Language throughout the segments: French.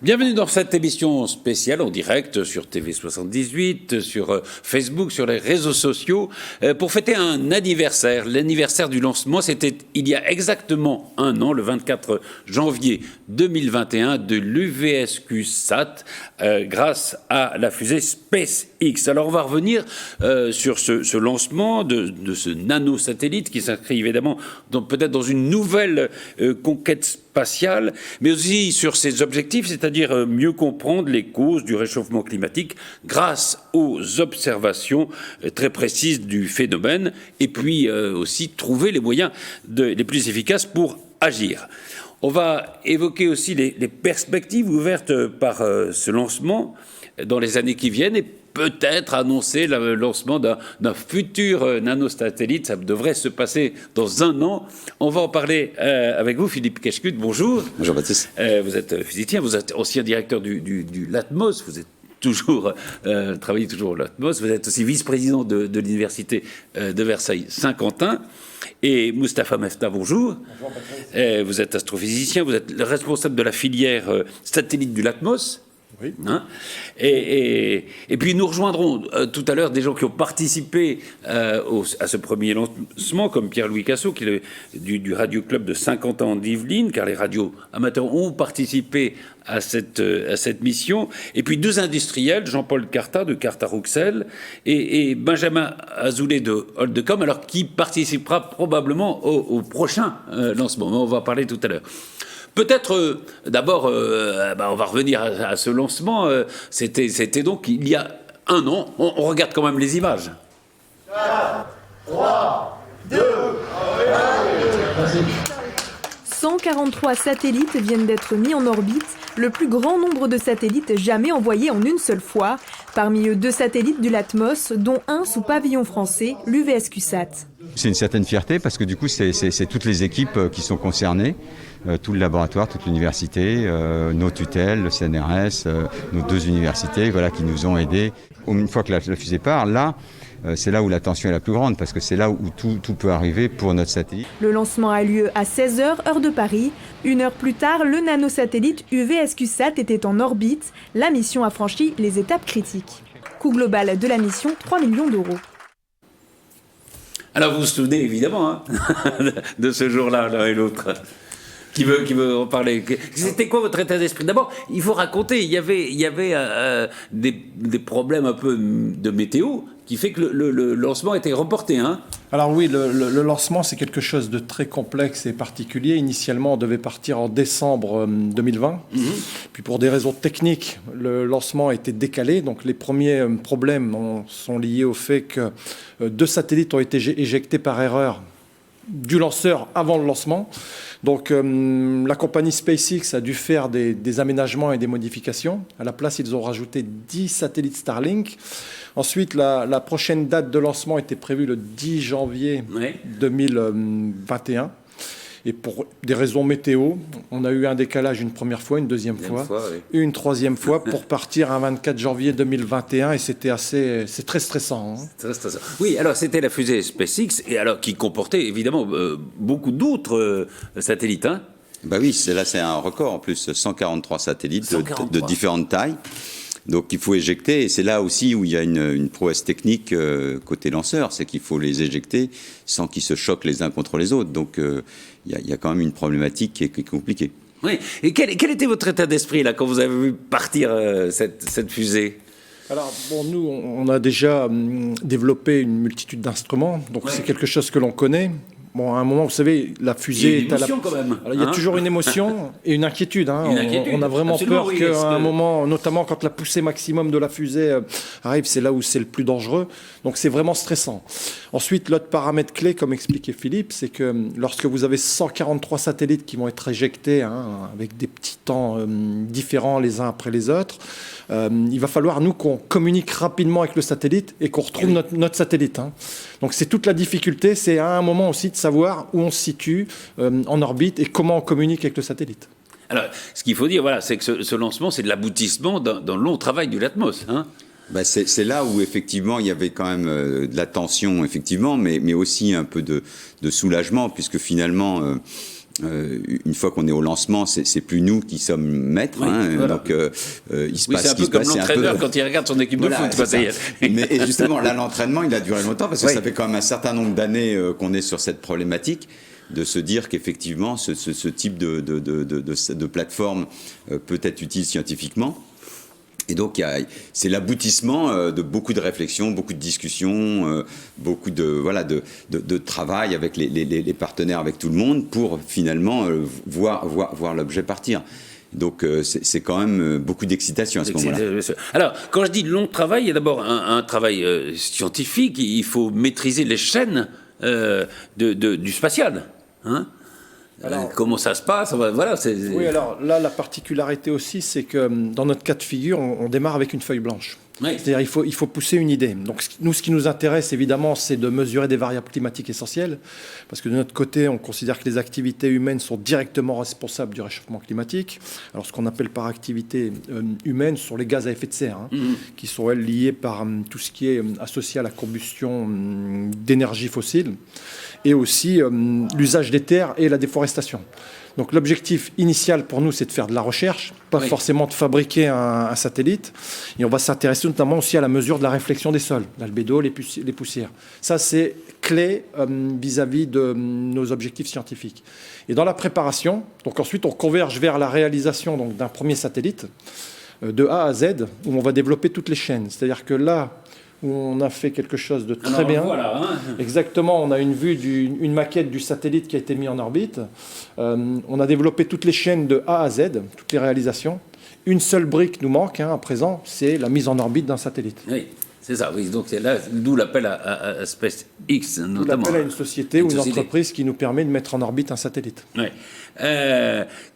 Bienvenue dans cette émission spéciale en direct sur TV78, sur Facebook, sur les réseaux sociaux, pour fêter un anniversaire. L'anniversaire du lancement, c'était il y a exactement un an, le 24 janvier 2021, de l'UVSQ-SAT, grâce à la fusée SpaceX. Alors on va revenir sur ce lancement de ce nanosatellite qui s'inscrit évidemment peut-être dans une nouvelle conquête spatiale, mais aussi sur ses objectifs, c'est-à-dire mieux comprendre les causes du réchauffement climatique grâce aux observations très précises du phénomène, et puis aussi trouver les moyens les plus efficaces pour agir. On va évoquer aussi les perspectives ouvertes par ce lancement dans les années qui viennent, et peut-être annoncer le lancement d'un futur nanosatellite. Ça devrait se passer dans un an. On va en parler avec vous, Philippe Keshkut. Bonjour. Bonjour Baptiste. Vous êtes physicien, vous êtes ancien directeur du LATMOS, vous êtes travaillez toujours au LATMOS, vous êtes aussi vice-président de l'université de Versailles-Saint-Quentin. Et Moustapha Mefta, bonjour. Bonjour. Vous êtes astrophysicien, vous êtes le responsable de la filière satellite du LATMOS. Oui. Hein, et puis nous rejoindrons tout à l'heure des gens qui ont participé à ce premier lancement, comme Pierre-Louis Cassot, qui est du Radio Club de Saint-Quentin d'Yvelines, car les radios amateurs ont participé à cette mission. Et puis deux industriels, Jean-Paul Carta de Carta-Rouxel et Benjamin Azoulay de Holdecom, alors qui participera probablement au prochain lancement. On va en parler tout à l'heure. Peut-être, d'abord, on va revenir à ce lancement. C'était donc il y a un an. On regarde quand même les images. 4, 3, 2, 143 satellites viennent d'être mis en orbite, le plus grand nombre de satellites jamais envoyés en une seule fois. Parmi eux, 2 satellites du LATMOS, dont un sous pavillon français, l'UVSQ-SAT. C'est une certaine fierté parce que du coup, c'est toutes les équipes qui sont concernées, tout le laboratoire, toute l'université, nos tutelles, le CNRS, nos 2 universités, voilà, qui nous ont aidés. Une fois que la fusée part, là, c'est là où la tension est la plus grande, parce que c'est là où tout peut arriver pour notre satellite. Le lancement a lieu à 16h, heure de Paris. 1 heure plus tard, le nanosatellite UVSQ-SAT était en orbite. La mission a franchi les étapes critiques. Coût global de la mission, 3 millions d'euros. Alors vous vous souvenez évidemment de ce jour-là, l'un et l'autre. Qui veut en parler? C'était quoi votre état d'esprit? D'abord, il faut raconter, il y avait des problèmes un peu de météo qui fait que le lancement a été reporté. Hein. Alors oui, le lancement, c'est quelque chose de très complexe et particulier. Initialement, on devait partir en décembre 2020. Puis pour des raisons techniques, le lancement a été décalé. Donc les premiers problèmes sont liés au fait que 2 satellites ont été éjectés par erreur du lanceur avant le lancement. Donc la compagnie SpaceX a dû faire des aménagements et des modifications. À la place, ils ont rajouté 10 satellites Starlink. Ensuite, la prochaine date de lancement était prévue le 10 janvier 2021. Et pour des raisons météo, on a eu un décalage une première fois, une deuxième fois, et une troisième fois pour partir un 24 janvier 2021. Et c'est très stressant. Hein. Très stressant. Oui, alors c'était la fusée SpaceX, et alors qui comportait évidemment beaucoup d'autres satellites. Hein. Bah oui, là c'est un record en plus, 143 satellites 143. De différentes tailles. Donc il faut éjecter, et c'est là aussi où il y a une prouesse technique côté lanceur, c'est qu'il faut les éjecter sans qu'ils se choquent les uns contre les autres. Donc il y a quand même une problématique qui est compliquée. Oui, et quel était votre état d'esprit là quand vous avez vu partir cette fusée? Alors, bon, nous, on a déjà développé une multitude d'instruments, donc c'est quelque chose que l'on connaît. Bon, à un moment, vous savez, la fusée est à la... quand même. Alors, il y a toujours une émotion et une inquiétude. Hein. On a vraiment peur qu'à un moment, notamment quand la poussée maximum de la fusée arrive, c'est là où c'est le plus dangereux. Donc, c'est vraiment stressant. Ensuite, l'autre paramètre clé, comme expliquait Philippe, c'est que lorsque vous avez 143 satellites qui vont être éjectés, avec des petits temps différents les uns après les autres, il va falloir, nous, qu'on communique rapidement avec le satellite et qu'on retrouve notre satellite. Hein. Donc, c'est toute la difficulté. C'est à un moment aussi de savoir où on se situe en orbite et comment on communique avec le satellite. Alors, ce qu'il faut dire, voilà, c'est que ce lancement, c'est de l'aboutissement d'un long travail du LATMOS. Hein. C'est là où effectivement il y avait quand même de la tension, effectivement, mais aussi un peu de soulagement, puisque finalement une fois qu'on est au lancement, c'est plus nous qui sommes maîtres. Oui, voilà. Donc, il se passe. C'est un peu comme l'entraîneur quand il regarde son équipe de foot. Mais justement, là, l'entraînement, il a duré longtemps parce que ça fait quand même un certain nombre d'années qu'on est sur cette problématique, de se dire qu'effectivement, ce type de plateforme peut être utile scientifiquement. Et donc, c'est l'aboutissement de beaucoup de réflexions, beaucoup de discussions, beaucoup de travail avec les partenaires, avec tout le monde, pour finalement voir l'objet partir. Donc, c'est quand même beaucoup d'excitation à ce moment-là. Alors, quand je dis long travail, il y a d'abord un travail scientifique. Il faut maîtriser les chaînes du spatial. Hein. Alors, comment ça se passe? Voilà, oui, alors là, la particularité aussi, c'est que dans notre cas de figure, on démarre avec une feuille blanche. Oui. C'est-à-dire il faut pousser une idée. Donc ce qui nous intéresse, évidemment, c'est de mesurer des variables climatiques essentielles, parce que de notre côté, on considère que les activités humaines sont directement responsables du réchauffement climatique. Alors ce qu'on appelle par activité humaine sont les gaz à effet de serre, qui sont, elles, liées par tout ce qui est associé à la combustion d'énergie fossile, et aussi l'usage des terres et la déforestation. Donc l'objectif initial pour nous, c'est de faire de la recherche, pas forcément de fabriquer un satellite. Et on va s'intéresser notamment aussi à la mesure de la réflexion des sols, l'albédo, les poussières. Ça, c'est clé vis-à-vis de nos objectifs scientifiques. Et dans la préparation, donc ensuite, on converge vers la réalisation donc, d'un premier satellite de A à Z, où on va développer toutes les chaînes. C'est-à-dire que là où on a fait quelque chose de très bien. Voilà, hein. Exactement, on a une vue, une maquette du satellite qui a été mis en orbite. On a développé toutes les chaînes de A à Z, toutes les réalisations. Une seule brique nous manque à présent, c'est la mise en orbite d'un satellite. Oui, c'est ça. Oui. Donc c'est là d'où l'appel à SpaceX, notamment. D'où l'appel à une société ou une entreprise qui nous permet de mettre en orbite un satellite. Oui.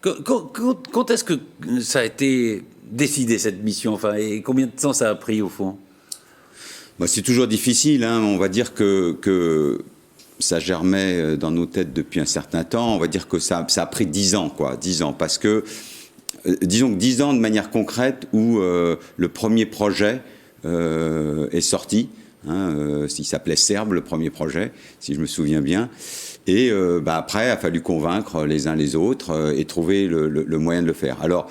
Quand est-ce que ça a été décidé, cette mission, enfin, et combien de temps ça a pris au fond? C'est toujours difficile, hein. On va dire que ça germait dans nos têtes depuis un certain temps. On va dire que ça a pris 10 ans, quoi. 10 ans, parce que, disons que 10 ans de manière concrète où le premier projet est sorti. Il s'appelait Serbe, le premier projet, si je me souviens bien. Et après, il a fallu convaincre les uns les autres et trouver le moyen de le faire. Alors,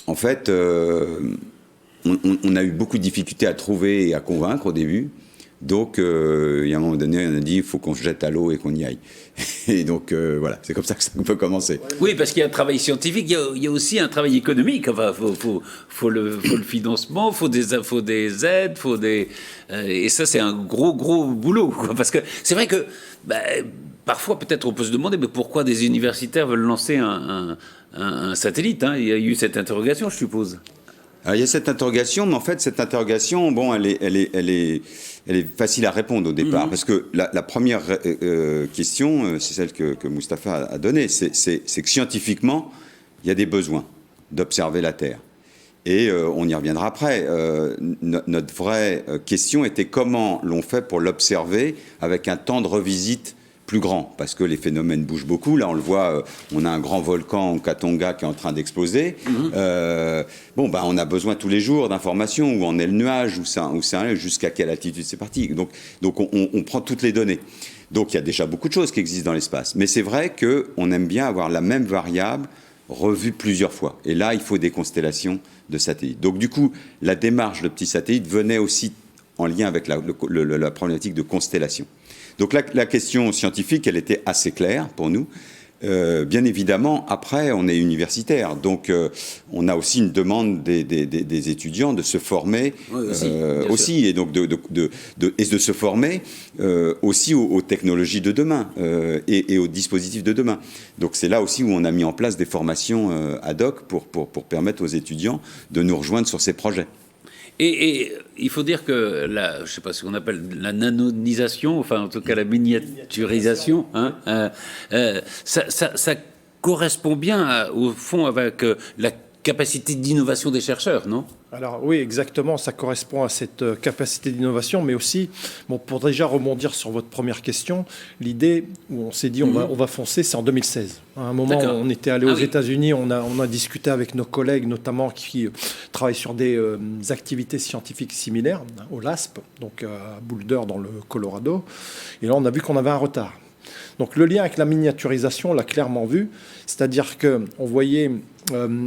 en fait... On a eu beaucoup de difficultés à trouver et à convaincre au début. Donc, il y a un moment donné, on a dit il faut qu'on se jette à l'eau et qu'on y aille. Et donc, voilà, c'est comme ça que ça peut commencer. Oui, parce qu'il y a un travail scientifique, il y a aussi un travail économique. Enfin, faut le financement, faut des aides, et ça, c'est un gros boulot, quoi. Parce que c'est vrai que parfois, peut-être, on peut se demander mais pourquoi des universitaires veulent lancer un satellite, hein. Il y a eu cette interrogation, je suppose. Alors, il y a cette interrogation, mais en fait, cette interrogation, elle est facile à répondre au départ, parce que la première question, c'est celle que Mustapha a donnée, c'est que scientifiquement, il y a des besoins d'observer la Terre. Et on y reviendra après. Notre vraie question était comment l'on fait pour l'observer avec un temps de revisite plus grand, parce que les phénomènes bougent beaucoup. Là, on le voit, on a un grand volcan au Katonga qui est en train d'exploser. On a besoin tous les jours d'informations, où en est le nuage, où ça jusqu'à quelle altitude c'est parti. Donc on prend toutes les données. Donc il y a déjà beaucoup de choses qui existent dans l'espace. Mais c'est vrai qu'on aime bien avoir la même variable revue plusieurs fois. Et là, il faut des constellations de satellites. Donc du coup, la démarche de petits satellites venait aussi en lien avec la problématique de constellation. Donc la question scientifique, elle était assez claire pour nous. Bien évidemment, après, on est universitaire, donc on a aussi une demande des étudiants de se former aussi, et donc de se former aussi aux technologies de demain et aux dispositifs de demain. Donc c'est là aussi où on a mis en place des formations ad hoc pour permettre aux étudiants de nous rejoindre sur ces projets. Et il faut dire que je ne sais pas ce qu'on appelle la nanonisation, enfin en tout cas la miniaturisation, ça correspond bien au fond avec la capacité d'innovation des chercheurs, non ? Alors oui, exactement, ça correspond à cette capacité d'innovation, mais aussi, pour déjà rebondir sur votre première question, l'idée où on s'est dit on va foncer, c'est en 2016. À un moment, on était allé aux États-Unis, on a discuté avec nos collègues, notamment qui travaillent sur des activités scientifiques similaires, au LASP, donc à Boulder dans le Colorado, et là on a vu qu'on avait un retard. Donc le lien avec la miniaturisation, on l'a clairement vu, c'est-à-dire qu'on voyait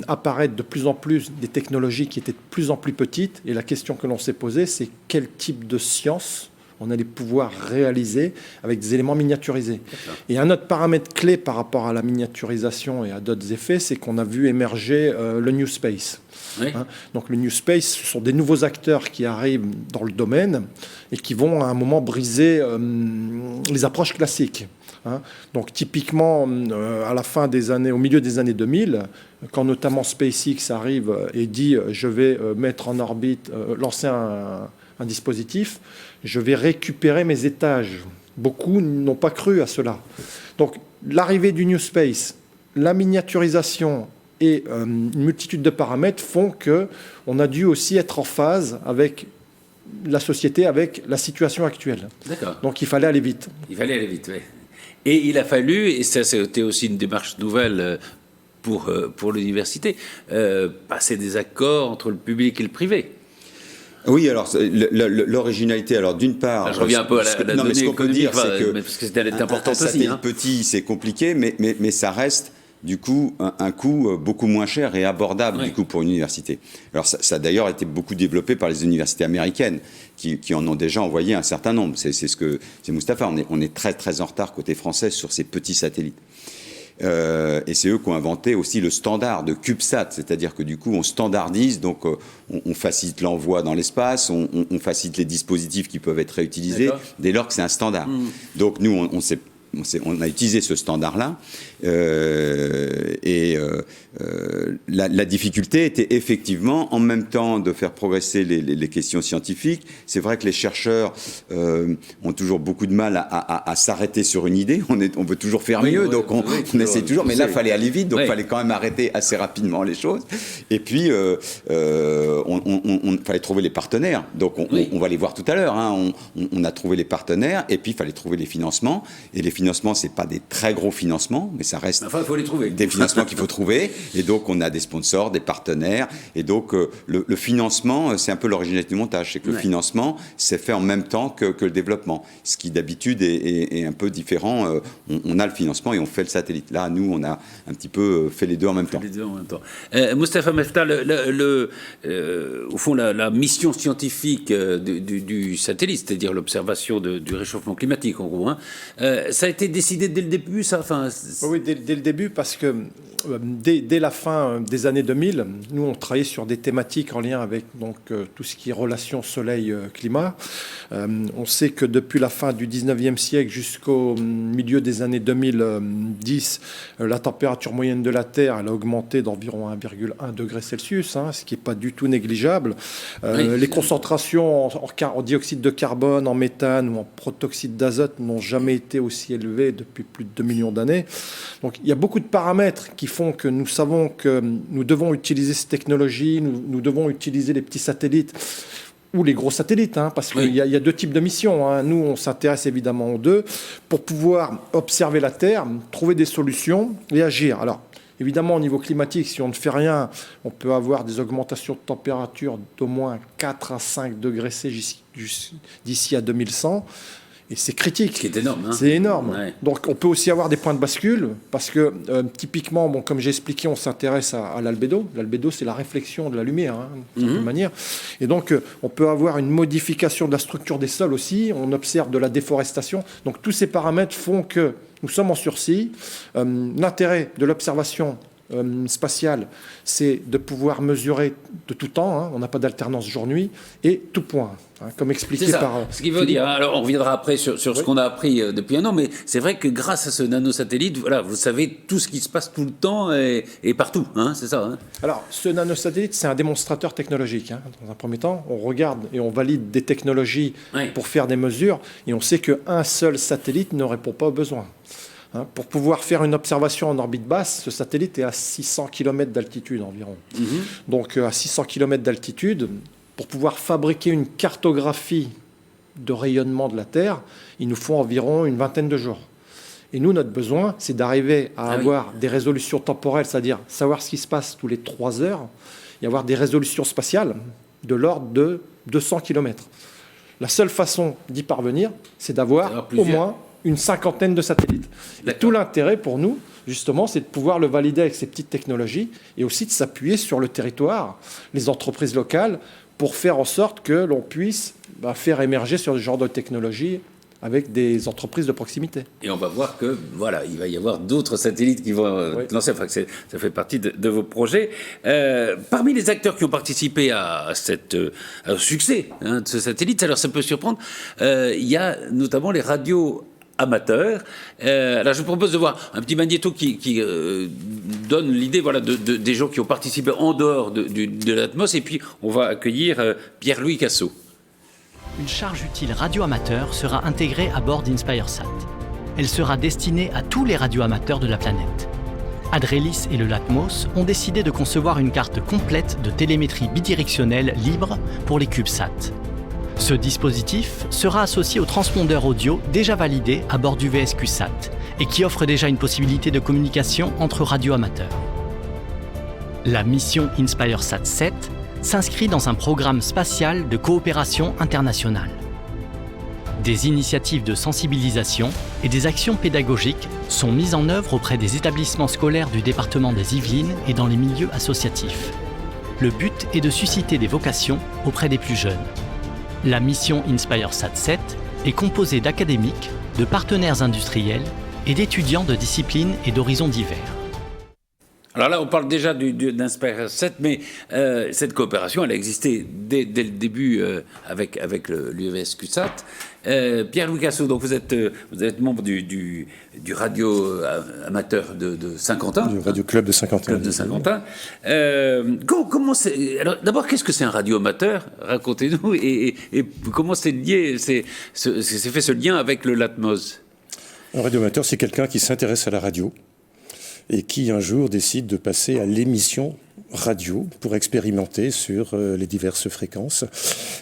apparaître de plus en plus des technologies qui étaient de plus en plus petites, et la question que l'on s'est posée, c'est quel type de science on allait pouvoir réaliser avec des éléments miniaturisés. Et un autre paramètre clé par rapport à la miniaturisation et à d'autres effets, c'est qu'on a vu émerger le New Space. Oui. Donc le New Space, ce sont des nouveaux acteurs qui arrivent dans le domaine et qui vont à un moment briser les approches classiques. Donc typiquement, à la fin des années, au milieu des années 2000, quand notamment SpaceX arrive et dit « je vais mettre en orbite, lancer un dispositif, je vais récupérer mes étages ». Beaucoup n'ont pas cru à cela. Donc l'arrivée du New Space, la miniaturisation et une multitude de paramètres font qu'on a dû aussi être en phase avec la société, avec la situation actuelle. D'accord. Donc il fallait aller vite. Il fallait aller vite, oui. Et il a fallu, et ça c'était aussi une démarche nouvelle pour l'université, passer des accords entre le public et le privé. Oui, alors l'originalité, alors d'une part, je reviens un peu à la donnée ce qu'on peut dire, c'est que parce que c'était important aussi. Satellite petit, c'est compliqué, mais ça reste du coup un coût beaucoup moins cher et abordable du coup pour une université. Alors ça a d'ailleurs été beaucoup développé par les universités américaines qui en ont déjà envoyé un certain nombre. C'est Mustapha. On est très très en retard côté français sur ces petits satellites. Et c'est eux qui ont inventé aussi le standard de CubeSat, c'est-à-dire que du coup on standardise, donc on facilite l'envoi dans l'espace, on facilite les dispositifs qui peuvent être réutilisés dès lors que c'est un standard. Donc nous on a utilisé ce standard-là la difficulté était effectivement en même temps de faire progresser les questions scientifiques. C'est vrai que les chercheurs ont toujours beaucoup de mal à s'arrêter sur une idée. On veut toujours faire mieux, donc on essaie toujours. Mais là, il fallait aller vite, donc il fallait quand même arrêter assez rapidement les choses. Et puis, on fallait trouver les partenaires. Donc on va les voir tout à l'heure. On a trouvé les partenaires, et puis il fallait trouver les financements. Et les financements, c'est pas des très gros financements, mais ça reste il faut les trouver. Des financements qu'il faut trouver. Et donc, on a des sponsors, des partenaires. Et donc, le financement, c'est un peu l'originalité du montage. C'est que le financement, c'est fait en même temps que le développement. Ce qui, d'habitude, est un peu différent. On a le financement et on fait le satellite. Là, nous, on a un petit peu fait les deux en même temps. Mustapha Mefta, au fond, la mission scientifique du satellite, c'est-à-dire l'observation du réchauffement climatique, en gros, ça a été décidé dès le début, ça Oui, dès le début, parce que dès la fin des années 2000, nous, on travaillait sur des thématiques en lien avec tout ce qui est relations soleil-climat. On sait que depuis la fin du 19e siècle jusqu'au milieu des années 2010, la température moyenne de la Terre elle a augmenté d'environ 1,1 degré Celsius, ce qui n'est pas du tout négligeable. Les concentrations en dioxyde de carbone, en méthane ou en protoxyde d'azote n'ont jamais été aussi élevées depuis plus de 2 millions d'années. Donc il y a beaucoup de paramètres qui font que nous savons que nous devons utiliser ces technologies, nous devons utiliser les petits satellites ou les gros satellites, parce qu'il y a deux types de missions. Nous, on s'intéresse évidemment aux deux pour pouvoir observer la Terre, trouver des solutions et agir. Alors, évidemment, au niveau climatique, si on ne fait rien, on peut avoir des augmentations de température d'au moins 4 à 5 degrés C d'ici à 2100. Et c'est critique. C'est énorme. C'est énorme. Ouais. Donc on peut aussi avoir des points de bascule, parce que typiquement, comme j'ai expliqué, on s'intéresse à l'albédo. L'albédo, c'est la réflexion de la lumière, d'une certaine manière. Et donc on peut avoir une modification de la structure des sols aussi. On observe de la déforestation. Donc tous ces paramètres font que nous sommes en sursis. L'intérêt de l'observation spatiale, c'est de pouvoir mesurer de tout temps. On n'a pas d'alternance jour-nuit et tout point. Comme expliqué par ce qui veut dire, alors on reviendra après sur ce qu'on a appris depuis un an, mais c'est vrai que grâce à ce nanosatellite, vous savez tout ce qui se passe tout le temps et partout, c'est ça. Alors, ce nanosatellite, c'est un démonstrateur technologique. Dans un premier temps, on regarde et on valide des technologies pour faire des mesures, et on sait qu'un seul satellite ne répond pas aux besoins. Pour pouvoir faire une observation en orbite basse, ce satellite est à 600 km d'altitude environ. Donc, à 600 km d'altitude, pour pouvoir fabriquer une cartographie de rayonnement de la Terre, il nous faut environ une vingtaine de jours. Et nous, notre besoin, c'est d'arriver à avoir des résolutions temporelles, c'est-à-dire savoir ce qui se passe tous les 3 heures, et avoir des résolutions spatiales de l'ordre de 200 km. La seule façon d'y parvenir, c'est d'avoir au moins une cinquantaine de satellites. Et tout l'intérêt pour nous, justement, c'est de pouvoir le valider avec ces petites technologies et aussi de s'appuyer sur le territoire, les entreprises locales, pour faire en sorte que l'on puisse faire émerger ce genre de technologie avec des entreprises de proximité. Et on va voir que, voilà, il va y avoir d'autres satellites qui vont être lancés. Enfin, ça fait partie de vos projets. Parmi les acteurs qui ont participé à au succès de ce satellite, alors ça peut surprendre, il y a notamment les radios amateurs. Alors je vous propose de voir un petit magnéto qui donne l'idée des gens qui ont participé en dehors de l'Atmos, et puis on va accueillir Pierre-Louis Cassot. Une charge utile radio-amateur sera intégrée à bord d'InspireSat. Elle sera destinée à tous les radioamateurs de la planète. Adrelis et le Latmos ont décidé de concevoir une carte complète de télémétrie bidirectionnelle libre pour les CubeSat. Ce dispositif sera associé au transpondeur audio déjà validé à bord du VSQ-Sat et qui offre déjà une possibilité de communication entre radioamateurs. La mission InspireSat 7 s'inscrit dans un programme spatial de coopération internationale. Des initiatives de sensibilisation et des actions pédagogiques sont mises en œuvre auprès des établissements scolaires du département des Yvelines et dans les milieux associatifs. Le but est de susciter des vocations auprès des plus jeunes. La mission InspireSat 7 est composée d'académiques, de partenaires industriels et d'étudiants de disciplines et d'horizons divers. Alors là, on parle déjà d'InspireSat, mais cette coopération, elle a existé dès le début avec l'UVSQ-Sat. Pierre-Louis Cassot, donc vous êtes membre du radio amateur de Saint-Quentin. Du Radio Club de Saint-Quentin. Comment c'est... Alors d'abord, qu'est-ce que c'est un radio amateur? Racontez-nous, et comment c'est lié, c'est fait ce lien avec le Latmos? Un radio amateur, c'est quelqu'un qui s'intéresse à la radio et qui un jour décide de passer à l'émission radio pour expérimenter sur les diverses fréquences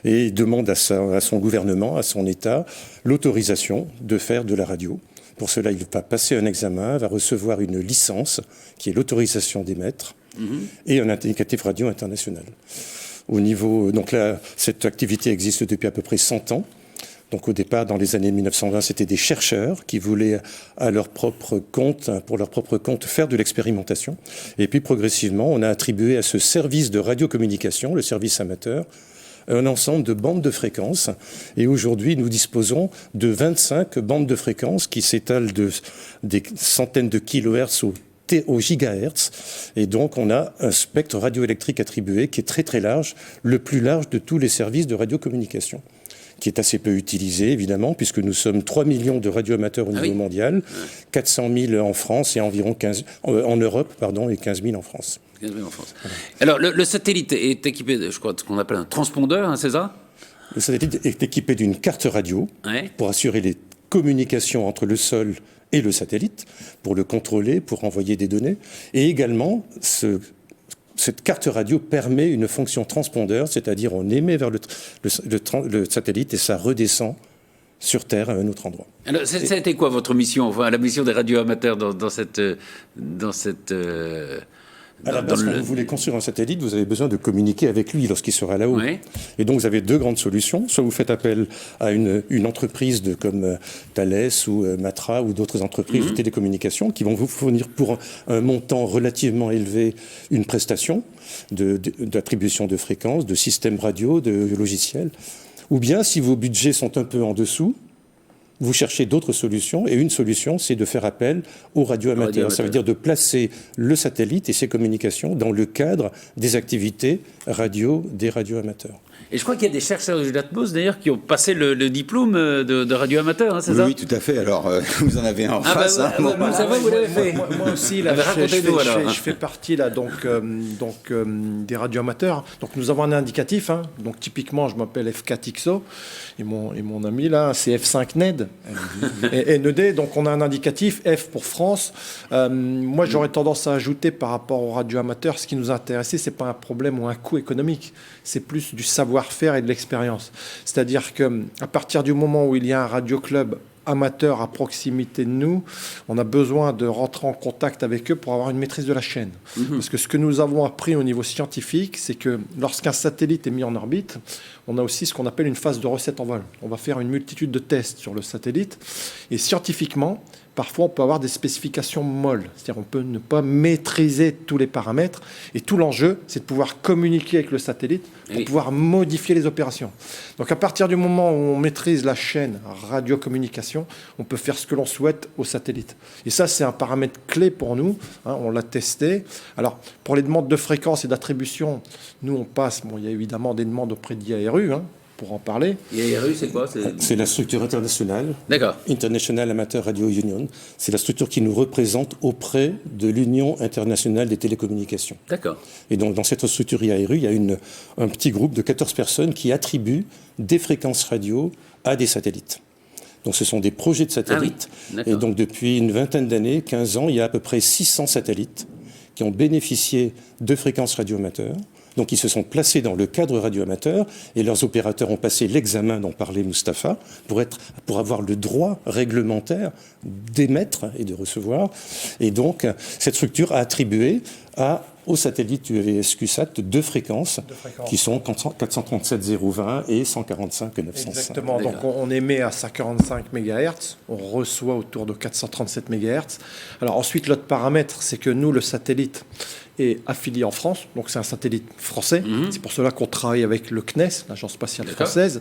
et demande à son gouvernement, à son État, l'autorisation de faire de la radio. Pour cela, il va passer un examen, va recevoir une licence qui est l'autorisation d'émettre et un indicatif radio international. Donc là, cette activité existe depuis à peu près 100 ans. Donc au départ, dans les années 1920, c'était des chercheurs qui voulaient pour leur propre compte, faire de l'expérimentation. Et puis progressivement, on a attribué à ce service de radiocommunication, le service amateur, un ensemble de bandes de fréquences. Et aujourd'hui, nous disposons de 25 bandes de fréquences qui s'étalent des centaines de kilohertz au gigahertz. Et donc, on a un spectre radioélectrique attribué qui est très très large, le plus large de tous les services de radiocommunication, qui est assez peu utilisé, évidemment, puisque nous sommes 3 millions de radioamateurs au niveau mondial, 400 000 en France et environ en Europe, et 15 000 en France. 15 000 en France. Alors, le satellite est équipé de, je crois, ce qu'on appelle un transpondeur, hein, c'est ça? Le satellite est équipé d'une carte radio pour assurer les communications entre le sol et le satellite, pour le contrôler, pour envoyer des données, et également cette carte radio permet une fonction transpondeur, c'est-à-dire on émet vers le satellite et ça redescend sur Terre à un autre endroit. Alors, ça a été quoi votre mission, enfin, la mission des radioamateurs dans cette à la base, quand vous voulez construire un satellite, vous avez besoin de communiquer avec lui lorsqu'il sera là-haut. Oui. Et donc, vous avez deux grandes solutions. Soit vous faites appel à une entreprise comme Thales ou Matra ou d'autres entreprises de télécommunications qui vont vous fournir pour un montant relativement élevé une prestation d'attribution de fréquences, de systèmes radio, de logiciels. Ou bien, si vos budgets sont un peu en dessous, vous cherchez d'autres solutions, et une solution, c'est de faire appel aux radioamateurs. Ça veut dire de placer le satellite et ses communications dans le cadre des activités radio des radioamateurs. Et je crois qu'il y a des chercheurs du Latmos, d'ailleurs, qui ont passé le diplôme de radioamateur, hein, c'est ça? Oui, tout à fait. Alors, vous en avez un en face. Ça va, vous l'avez fait. Moi aussi, là, je fais partie là, des radioamateurs. Donc, nous avons un indicatif. Donc, typiquement, je m'appelle F4XO, et mon ami, là, c'est F5NED. et NED, donc on a un indicatif, F pour France. Moi, j'aurais tendance à ajouter par rapport aux radioamateurs, ce qui nous intéressait, c'est pas un problème ou un coût économique, c'est plus du savoir-faire et de l'expérience. C'est-à-dire qu'à partir du moment où il y a un radioclub amateurs à proximité de nous, on a besoin de rentrer en contact avec eux pour avoir une maîtrise de la chaîne. Parce que ce que nous avons appris au niveau scientifique, c'est que lorsqu'un satellite est mis en orbite, on a aussi ce qu'on appelle une phase de recette en vol. On va faire une multitude de tests sur le satellite. Et scientifiquement, parfois, on peut avoir des spécifications molles. C'est-à-dire on peut ne pas maîtriser tous les paramètres. Et tout l'enjeu, c'est de pouvoir communiquer avec le satellite pour pouvoir modifier les opérations. Donc, à partir du moment où on maîtrise la chaîne radiocommunication, on peut faire ce que l'on souhaite au satellite. Et ça, c'est un paramètre clé pour nous. On l'a testé. Alors, pour les demandes de fréquence et d'attribution, nous, on passe... Bon, il y a évidemment des demandes auprès d'IARU, pour en parler. IARU, c'est quoi? C'est la structure internationale. D'accord. International Amateur Radio Union. C'est la structure qui nous représente auprès de l'Union internationale des télécommunications. D'accord. Et donc, dans cette structure IARU, il y a un petit groupe de 14 personnes qui attribuent des fréquences radio à des satellites. Donc, ce sont des projets de satellites. Ah oui. Et donc, depuis une vingtaine d'années, 15 ans, il y a à peu près 600 satellites qui ont bénéficié de fréquences radioamateurs. Donc, ils se sont placés dans le cadre radioamateur et leurs opérateurs ont passé l'examen dont parlait Mustapha pour avoir le droit réglementaire d'émettre et de recevoir. Et donc, cette structure a attribué au satellite UVSQSat deux fréquences qui sont 437,020 et 145,905. Exactement. Donc, on émet à 145 MHz, on reçoit autour de 437 MHz. Alors ensuite, l'autre paramètre, c'est que nous, le satellite est affilié en France, donc c'est un satellite français. C'est pour cela qu'on travaille avec le CNES, l'Agence spatiale française,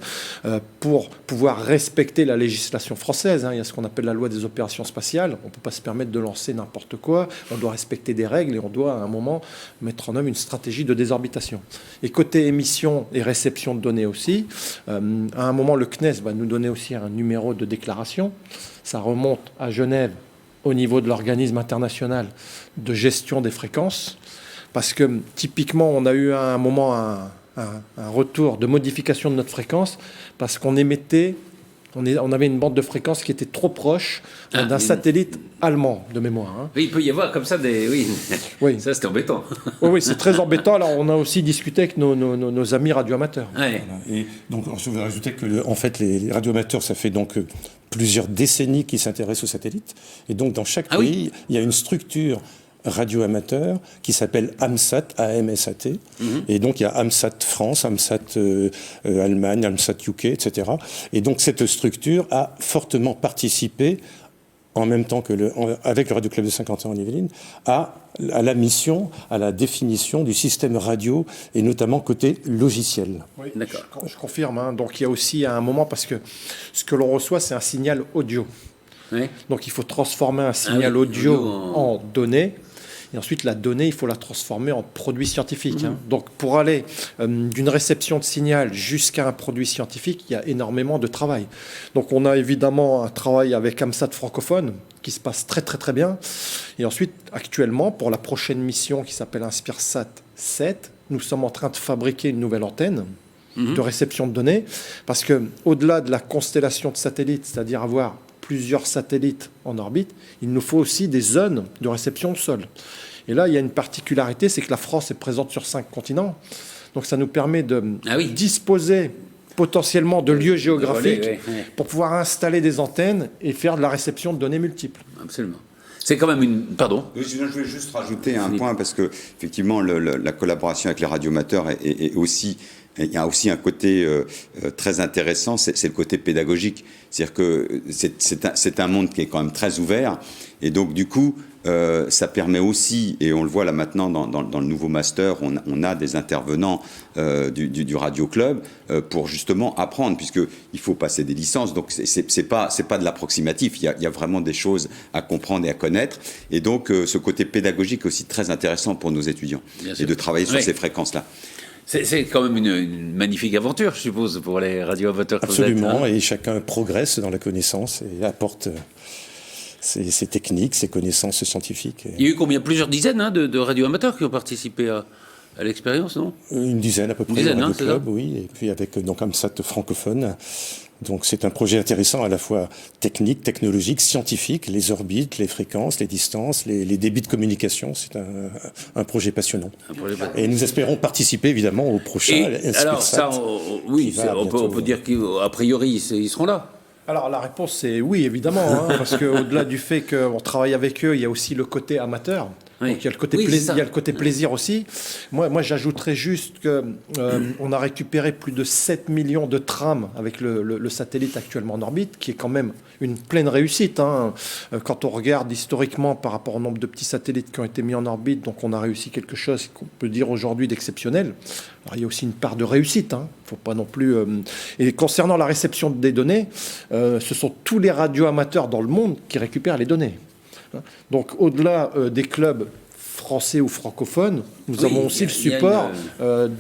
pour pouvoir respecter la législation française. Il y a ce qu'on appelle la loi des opérations spatiales. On ne peut pas se permettre de lancer n'importe quoi. On doit respecter des règles et on doit, à un moment, mettre en œuvre une stratégie de désorbitation. Et côté émission et réception de données aussi, à un moment, le CNES va nous donner aussi un numéro de déclaration. Ça remonte à Genève au niveau de l'organisme international de gestion des fréquences, parce que typiquement, on a eu à un moment un retour de modification de notre fréquence, parce qu'on émettait, on avait une bande de fréquences qui était trop proche d'un satellite allemand, de mémoire. Oui, il peut y avoir comme ça des... Oui. Ça, c'est embêtant. Oui, c'est très embêtant. Alors, on a aussi discuté avec nos amis radioamateurs. Ouais. Voilà. Et donc, je voudrais ajouter que, en fait, les radioamateurs, ça fait donc plusieurs décennies qu'ils s'intéressent aux satellites. Et donc, dans chaque pays, il y a une structure radio-amateur qui s'appelle AMSAT, A-M-S-A-T. Et donc, il y a AMSAT France, AMSAT Allemagne, AMSAT UK, etc. Et donc, cette structure a fortement participé, en même temps que avec le Radio Club de Saint-Quentin en Yvelines, à la mission, à la définition du système radio, et notamment côté logiciel. Oui, d'accord. Je confirme. Donc, il y a aussi à un moment, parce que ce que l'on reçoit, c'est un signal audio. Oui. Donc, il faut transformer un signal audio en données. Et ensuite, la donnée, il faut la transformer en produit scientifique. Donc, pour aller d'une réception de signal jusqu'à un produit scientifique, il y a énormément de travail. Donc, on a évidemment un travail avec AMSAT francophone qui se passe très, très, très bien. Et ensuite, actuellement, pour la prochaine mission qui s'appelle InspireSat 7, nous sommes en train de fabriquer une nouvelle antenne de réception de données. Parce qu'au-delà de la constellation de satellites, c'est-à-dire avoir plusieurs satellites en orbite, il nous faut aussi des zones de réception au sol. Et là, il y a une particularité, c'est que la France est présente sur 5 continents. Donc, ça nous permet de disposer potentiellement de lieux géographiques pour pouvoir installer des antennes et faire de la réception de données multiples. Absolument. C'est quand même une... Pardon. Je voulais juste rajouter un point, parce que effectivement, la collaboration avec les radioamateurs est aussi... Il y a aussi un côté très intéressant, c'est le côté pédagogique. C'est-à-dire que c'est un monde qui est quand même très ouvert. Et donc, du coup, ça permet aussi, et on le voit là maintenant dans le nouveau master, on a des intervenants du Radio Club pour justement apprendre, puisqu'il faut passer des licences. Donc, c'est pas de l'approximatif. Il y a vraiment des choses à comprendre et à connaître. Et donc, ce côté pédagogique est aussi très intéressant pour nos étudiants. Et de travailler sur ces fréquences-là. C'est quand même une magnifique aventure, je suppose, pour les radioamateurs. Absolument, et chacun progresse dans la connaissance et apporte ses techniques, ses connaissances scientifiques. Il y a eu combien? Plusieurs dizaines de radioamateurs qui ont participé à l'expérience, non? Une dizaine à peu près, au Radio Club, oui, et puis avec donc AMSAT francophone. Donc c'est un projet intéressant à la fois technique, technologique, scientifique, les orbites, les fréquences, les distances, les débits de communication. C'est un projet passionnant. Et nous espérons participer évidemment au prochain. Alors ça, on peut dire qu'a priori ils seront là. Alors la réponse c'est oui, évidemment, hein, parce qu'au-delà du fait qu'on travaille avec eux, il y a aussi le côté amateur. Oui. Donc il y a le côté, il y a le côté plaisir aussi. Moi j'ajouterais juste qu'on a récupéré plus de 7 millions de trams avec le satellite actuellement en orbite, qui est quand même une pleine réussite. Hein. Quand on regarde historiquement par rapport au nombre de petits satellites qui ont été mis en orbite, donc on a réussi quelque chose qu'on peut dire aujourd'hui d'exceptionnel. Alors, il y a aussi une part de réussite. Hein. Faut pas non plus. Et concernant la réception des données, ce sont tous les radioamateurs dans le monde qui récupèrent les données. Donc, au-delà des clubs français ou francophones, nous avons aussi le support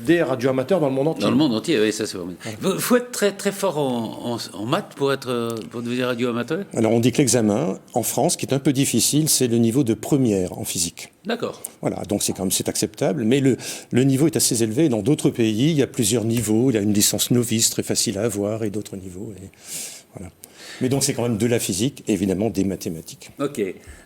des radioamateurs dans le monde entier. Dans le monde entier, oui, ça c'est vrai. Il faut être très, très fort en maths pour devenir radioamateur. Alors, on dit que l'examen, en France, qui est un peu difficile, c'est le niveau de première en physique. D'accord. Voilà, donc c'est acceptable, mais le niveau est assez élevé. Dans d'autres pays, il y a plusieurs niveaux. Il y a une licence novice très facile à avoir et d'autres niveaux. Et voilà. Mais donc c'est quand même de la physique, et évidemment des mathématiques. Ok.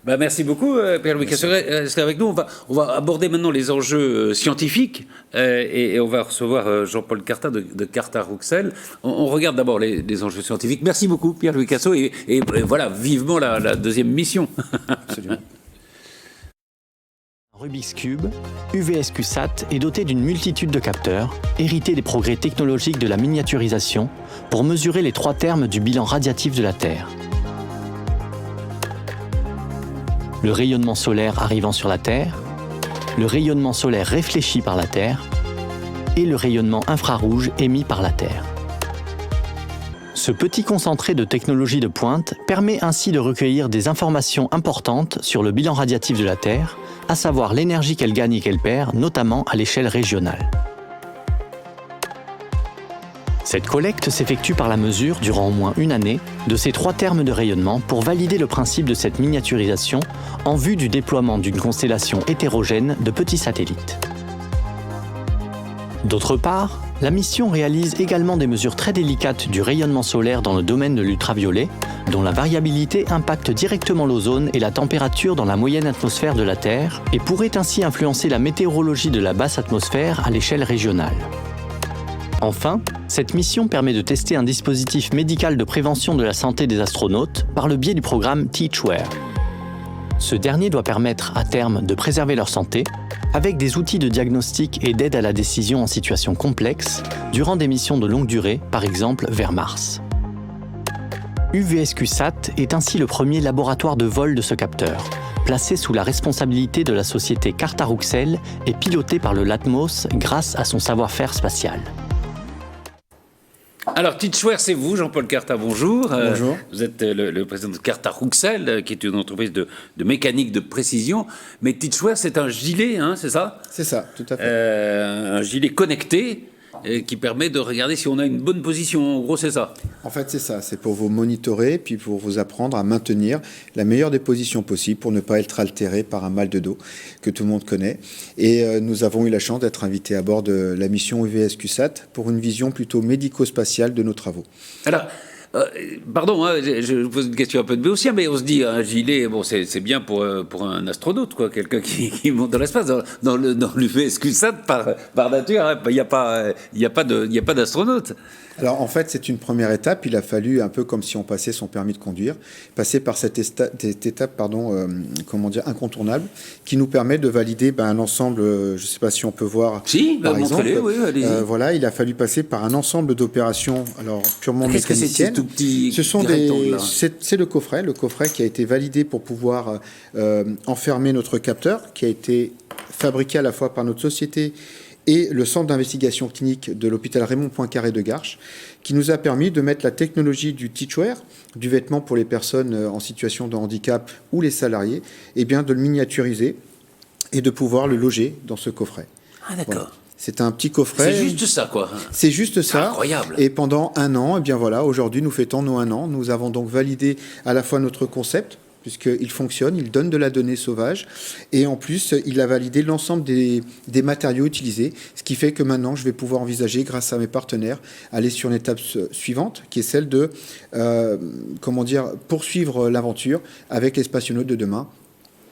Merci beaucoup, Pierre-Louis Cassoret. Restez avec nous. On va aborder maintenant les enjeux scientifiques et on va recevoir Jean-Paul Cartat de Cartat Rouxel. On regarde d'abord les enjeux scientifiques. Merci beaucoup, Pierre-Louis Cassoret. Et voilà, vivement la deuxième mission. Absolument. Rubik's Cube, UVSQ-SAT est doté d'une multitude de capteurs, hérités des progrès technologiques de la miniaturisation, pour mesurer les 3 termes du bilan radiatif de la Terre. Le rayonnement solaire arrivant sur la Terre, le rayonnement solaire réfléchi par la Terre et le rayonnement infrarouge émis par la Terre. Ce petit concentré de technologie de pointe permet ainsi de recueillir des informations importantes sur le bilan radiatif de la Terre, à savoir l'énergie qu'elle gagne et qu'elle perd, notamment à l'échelle régionale. Cette collecte s'effectue par la mesure, durant au moins une année, de ces 3 termes de rayonnement pour valider le principe de cette miniaturisation en vue du déploiement d'une constellation hétérogène de petits satellites. D'autre part, la mission réalise également des mesures très délicates du rayonnement solaire dans le domaine de l'ultraviolet, dont la variabilité impacte directement l'ozone et la température dans la moyenne atmosphère de la Terre et pourrait ainsi influencer la météorologie de la basse atmosphère à l'échelle régionale. Enfin, cette mission permet de tester un dispositif médical de prévention de la santé des astronautes par le biais du programme Teachware. Ce dernier doit permettre à terme de préserver leur santé avec des outils de diagnostic et d'aide à la décision en situation complexe durant des missions de longue durée, par exemple vers Mars. UVSQ-SAT est ainsi le premier laboratoire de vol de ce capteur, placé sous la responsabilité de la société Cartat Rouxel et piloté par le LATMOS grâce à son savoir-faire spatial. Alors, Teachware, c'est vous, Jean-Paul Cartat, bonjour. Bonjour. Vous êtes le président de Cartat Rouxel, qui est une entreprise de mécanique de précision. Mais Teachware, c'est un gilet, hein, c'est ça ? C'est ça, tout à fait. Un gilet connecté qui permet de regarder si on a une bonne position. En gros, c'est ça. En fait, c'est ça. C'est pour vous monitorer, puis pour vous apprendre à maintenir la meilleure des positions possibles pour ne pas être altéré par un mal de dos que tout le monde connaît. Et nous avons eu la chance d'être invités à bord de la mission UVSQ-SAT pour une vision plutôt médico-spatiale de nos travaux. Alors, pardon, hein, je vous pose une question un peu de béotien, mais on se dit, un gilet, bon, c'est bien pour un astronaute, quoi, quelqu'un qui monte dans l'espace. Dans l'UVSQ-SAT, par nature, hein, il n'y a pas d'astronaute. Alors en fait, c'est une première étape. Il a fallu, un peu comme si on passait son permis de conduire, passer par cette étape incontournable, qui nous permet de valider un ensemble, je ne sais pas si on peut voir, par exemple. Oui, allez-y. Voilà, il a fallu passer par un ensemble d'opérations, alors purement mécaniciennes. Qu'est-ce que c'est, tout petit Ce sont c'est le coffret qui a été validé pour pouvoir enfermer notre capteur, qui a été fabriqué à la fois par notre société et le centre d'investigation clinique de l'hôpital Raymond Poincaré de Garches, qui nous a permis de mettre la technologie du Teachware, du vêtement pour les personnes en situation de handicap ou les salariés, et bien de le miniaturiser et de pouvoir le loger dans ce coffret. Ah d'accord. Voilà. C'est un petit coffret. C'est juste ça, quoi. C'est juste ça. Incroyable. Et pendant 1 an, et bien voilà, aujourd'hui nous fêtons nos 1 an. Nous avons donc validé à la fois notre concept, puisqu'il fonctionne, il donne de la donnée sauvage, et en plus, il a validé l'ensemble des matériaux utilisés, ce qui fait que maintenant, je vais pouvoir envisager, grâce à mes partenaires, aller sur une étape suivante, qui est celle de, poursuivre l'aventure avec les spationautes de demain,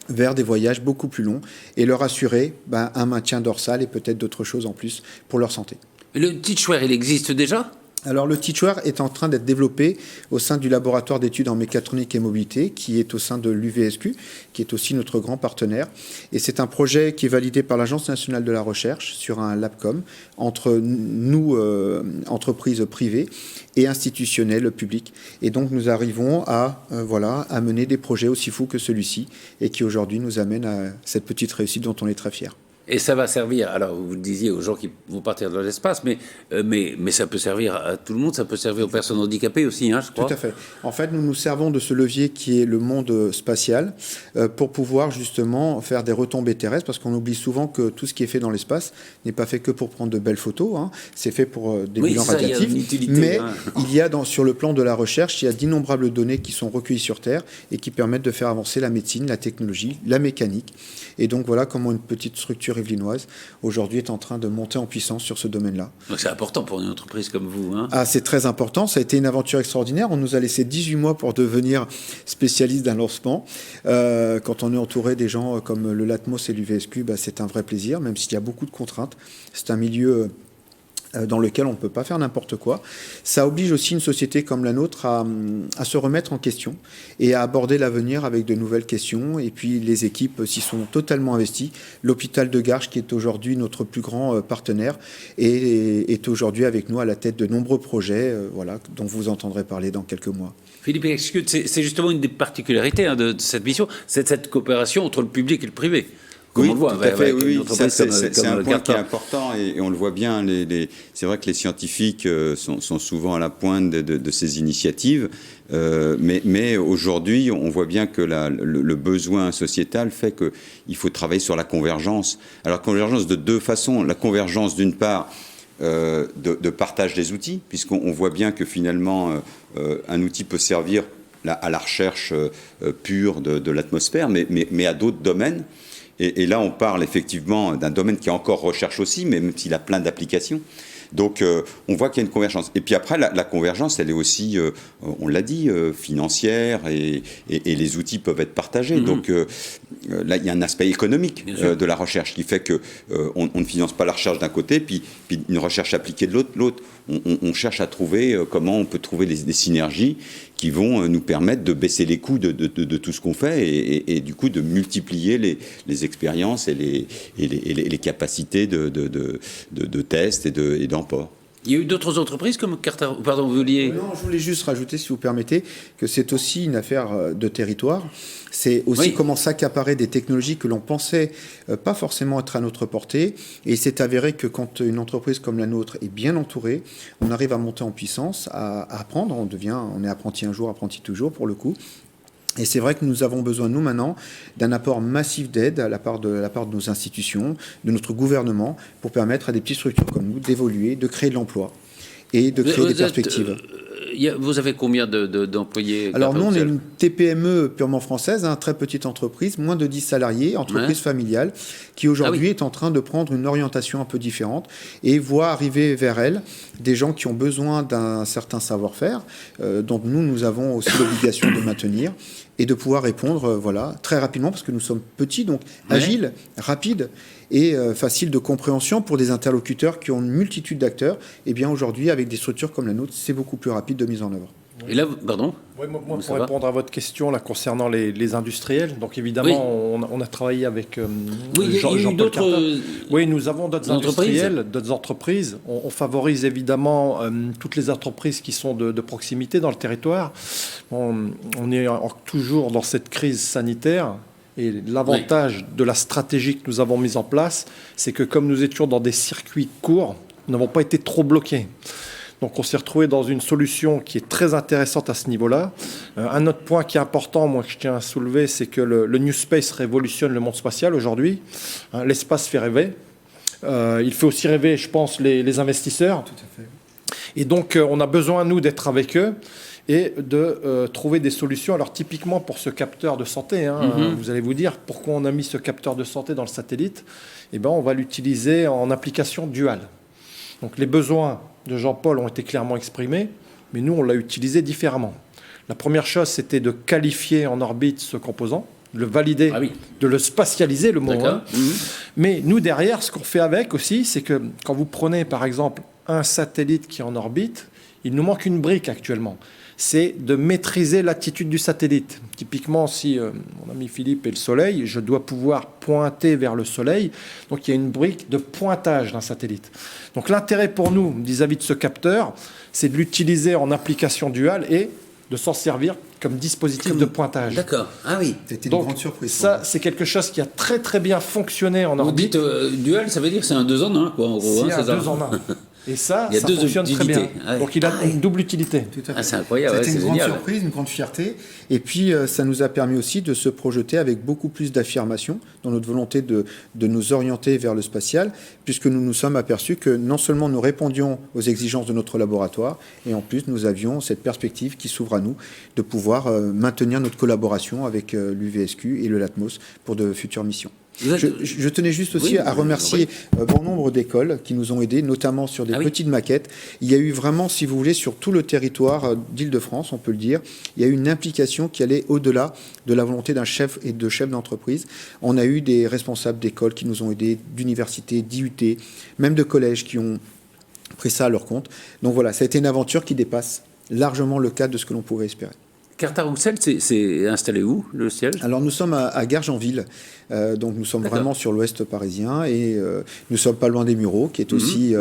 vers des voyages beaucoup plus longs, et leur assurer un maintien dorsal et peut-être d'autres choses en plus pour leur santé. Le Teachware, il existe déjà ? Alors le Teachware est en train d'être développé au sein du laboratoire d'études en mécatronique et mobilité qui est au sein de l'UVSQ, qui est aussi notre grand partenaire. Et c'est un projet qui est validé par l'Agence nationale de la recherche sur un LabCom entre nous, entreprises privées, et institutionnelles, publiques. Et donc nous arrivons à mener des projets aussi fous que celui-ci et qui aujourd'hui nous amènent à cette petite réussite dont on est très fiers. Et ça va servir, alors vous le disiez, aux gens qui vont partir dans l'espace, mais ça peut servir à tout le monde, ça peut servir aux personnes handicapées aussi, je crois. Tout à fait. En fait, nous nous servons de ce levier qui est le monde spatial pour pouvoir justement faire des retombées terrestres, parce qu'on oublie souvent que tout ce qui est fait dans l'espace n'est pas fait que pour prendre de belles photos, c'est fait pour des bilans radiatifs, mais il y a sur le plan de la recherche, il y a d'innombrables données qui sont recueillies sur Terre et qui permettent de faire avancer la médecine, la technologie, la mécanique. Et donc voilà comment une petite structure yvelinoise aujourd'hui est en train de monter en puissance sur ce domaine-là. Donc c'est important pour une entreprise comme vous. C'est très important, ça a été une aventure extraordinaire. On nous a laissé 18 mois pour devenir spécialiste d'un lancement. Quand on est entouré des gens comme le Latmos et l'UVSQ, c'est un vrai plaisir, même s'il y a beaucoup de contraintes. C'est un milieu dans lequel on ne peut pas faire n'importe quoi. Ça oblige aussi une société comme la nôtre à se remettre en question et à aborder l'avenir avec de nouvelles questions. Et puis les équipes s'y sont totalement investies. L'hôpital de Garches, qui est aujourd'hui notre plus grand partenaire, est aujourd'hui avec nous à la tête de nombreux projets dont vous entendrez parler dans quelques mois. Philippe Excut, c'est justement une des particularités de cette mission, c'est cette coopération entre le public et le privé. Oui, tout à fait, oui. C'est un point qui est important et on le voit bien. C'est vrai que les scientifiques sont souvent à la pointe de ces initiatives, mais aujourd'hui, on voit bien que le besoin sociétal fait qu'il faut travailler sur la convergence. Alors, convergence de deux façons. La convergence, d'une part, de partage des outils, puisqu'on voit bien que finalement, un outil peut servir à la recherche pure de l'atmosphère, mais à d'autres domaines. Et là, on parle effectivement d'un domaine qui est encore recherche aussi, mais même s'il a plein d'applications. Donc, on voit qu'il y a une convergence. Et puis après, la convergence, elle est aussi, on l'a dit, financière, et les outils peuvent être partagés. Donc, là, il y a un aspect économique de la recherche qui fait qu'on ne finance pas la recherche d'un côté, puis une recherche appliquée de l'autre. On cherche à trouver comment on peut trouver des synergies qui vont nous permettre de baisser les coûts de tout ce qu'on fait et du coup de multiplier les expériences et les capacités de tests et d'emport. Il y a eu d'autres entreprises comme Carter... Pardon, vous vouliez... Non, je voulais juste rajouter, si vous permettez, que c'est aussi une affaire de territoire. C'est aussi comment s'accaparer des technologies que l'on pensait pas forcément être à notre portée. Et il s'est avéré que quand une entreprise comme la nôtre est bien entourée, on arrive à monter en puissance, à apprendre. On est apprenti un jour, apprenti toujours pour le coup. Et c'est vrai que nous avons besoin, nous, maintenant, d'un apport massif d'aide de la part de nos institutions, de notre gouvernement, pour permettre à des petites structures comme nous d'évoluer, de créer de l'emploi et de créer des perspectives. Vous avez combien d'employés? Alors nous, on est une TPME purement française, très petite entreprise, moins de 10 salariés, entreprise familiale, qui aujourd'hui est en train de prendre une orientation un peu différente et voit arriver vers elle des gens qui ont besoin d'un certain savoir-faire, dont nous avons aussi l'obligation de maintenir et de pouvoir répondre très rapidement, parce que nous sommes petits, donc agiles, rapides et facile de compréhension pour des interlocuteurs qui ont une multitude d'acteurs. Et bien aujourd'hui, avec des structures comme la nôtre, c'est beaucoup plus rapide de mise en œuvre. Et là, pardon. Oui, moi pour répondre à votre question là, concernant les industriels, donc évidemment, on a travaillé avec Jean-Paul Carter. Oui, nous avons d'autres industriels, d'autres entreprises. On favorise évidemment toutes les entreprises qui sont de proximité dans le territoire. On est toujours dans cette crise sanitaire. Et l'avantage de la stratégie que nous avons mise en place, c'est que comme nous étions dans des circuits courts, nous n'avons pas été trop bloqués. Donc on s'est retrouvé dans une solution qui est très intéressante à ce niveau-là. Un autre point qui est important, moi que je tiens à soulever, c'est que le New Space révolutionne le monde spatial aujourd'hui. L'espace fait rêver. Il fait aussi rêver, je pense, les investisseurs. Tout à fait. Et donc on a besoin, nous, d'être avec eux et de trouver des solutions. Alors typiquement pour ce capteur de santé, vous allez vous dire pourquoi on a mis ce capteur de santé dans le satellite. Eh ben, on va l'utiliser en application duale. Donc les besoins de Jean-Paul ont été clairement exprimés, mais nous on l'a utilisé différemment. La première chose, c'était de qualifier en orbite ce composant, de le valider, de le spatialiser, le mot. Mais nous derrière, ce qu'on fait avec aussi, c'est que quand vous prenez par exemple un satellite qui est en orbite, Il nous manque une brique actuellement. C'est de maîtriser l'attitude du satellite. Typiquement, si mon ami Philippe est le Soleil, je dois pouvoir pointer vers le Soleil. Donc il y a une brique de pointage d'un satellite. Donc l'intérêt pour nous, vis-à-vis de ce capteur, c'est de l'utiliser en application duale et de s'en servir comme dispositif de pointage. D'accord. Ah oui. C'était une grande surprise. Ça, c'est quelque chose qui a très très bien fonctionné en orbite. Vous dites dual, ça veut dire que c'est un 2 en 1, quoi, en gros. C'est un 2 en 1. Et ça, il y a ça deux fonctionne très bien. Ouais. Donc il a une double utilité. Tout à fait. C'est incroyable. C'était c'est une grande génial. surprise, une grande fierté. Et puis, ça nous a permis aussi de se projeter avec beaucoup plus d'affirmation dans notre volonté de nous orienter vers le spatial, puisque nous nous sommes aperçus que non seulement nous répondions aux exigences de notre laboratoire, et en plus, nous avions cette perspective qui s'ouvre à nous de pouvoir maintenir notre collaboration avec l'UVSQ et le LATMOS pour de futures missions. Je tenais juste aussi à remercier bon nombre d'écoles qui nous ont aidés, notamment sur des petites maquettes. Il y a eu vraiment, si vous voulez, sur tout le territoire d'Île-de-France, on peut le dire, il y a eu une implication qui allait au-delà de la volonté d'un chef et de chefs d'entreprise. On a eu des responsables d'écoles qui nous ont aidés, d'universités, d'IUT, même de collèges qui ont pris ça à leur compte. Donc voilà, ça a été une aventure qui dépasse largement le cadre de ce que l'on pouvait espérer. Carta-Roussel, c'est installé où, le siège? Alors nous sommes à Gargenville, donc nous sommes vraiment sur l'ouest parisien et nous sommes pas loin des Mureaux, qui est aussi...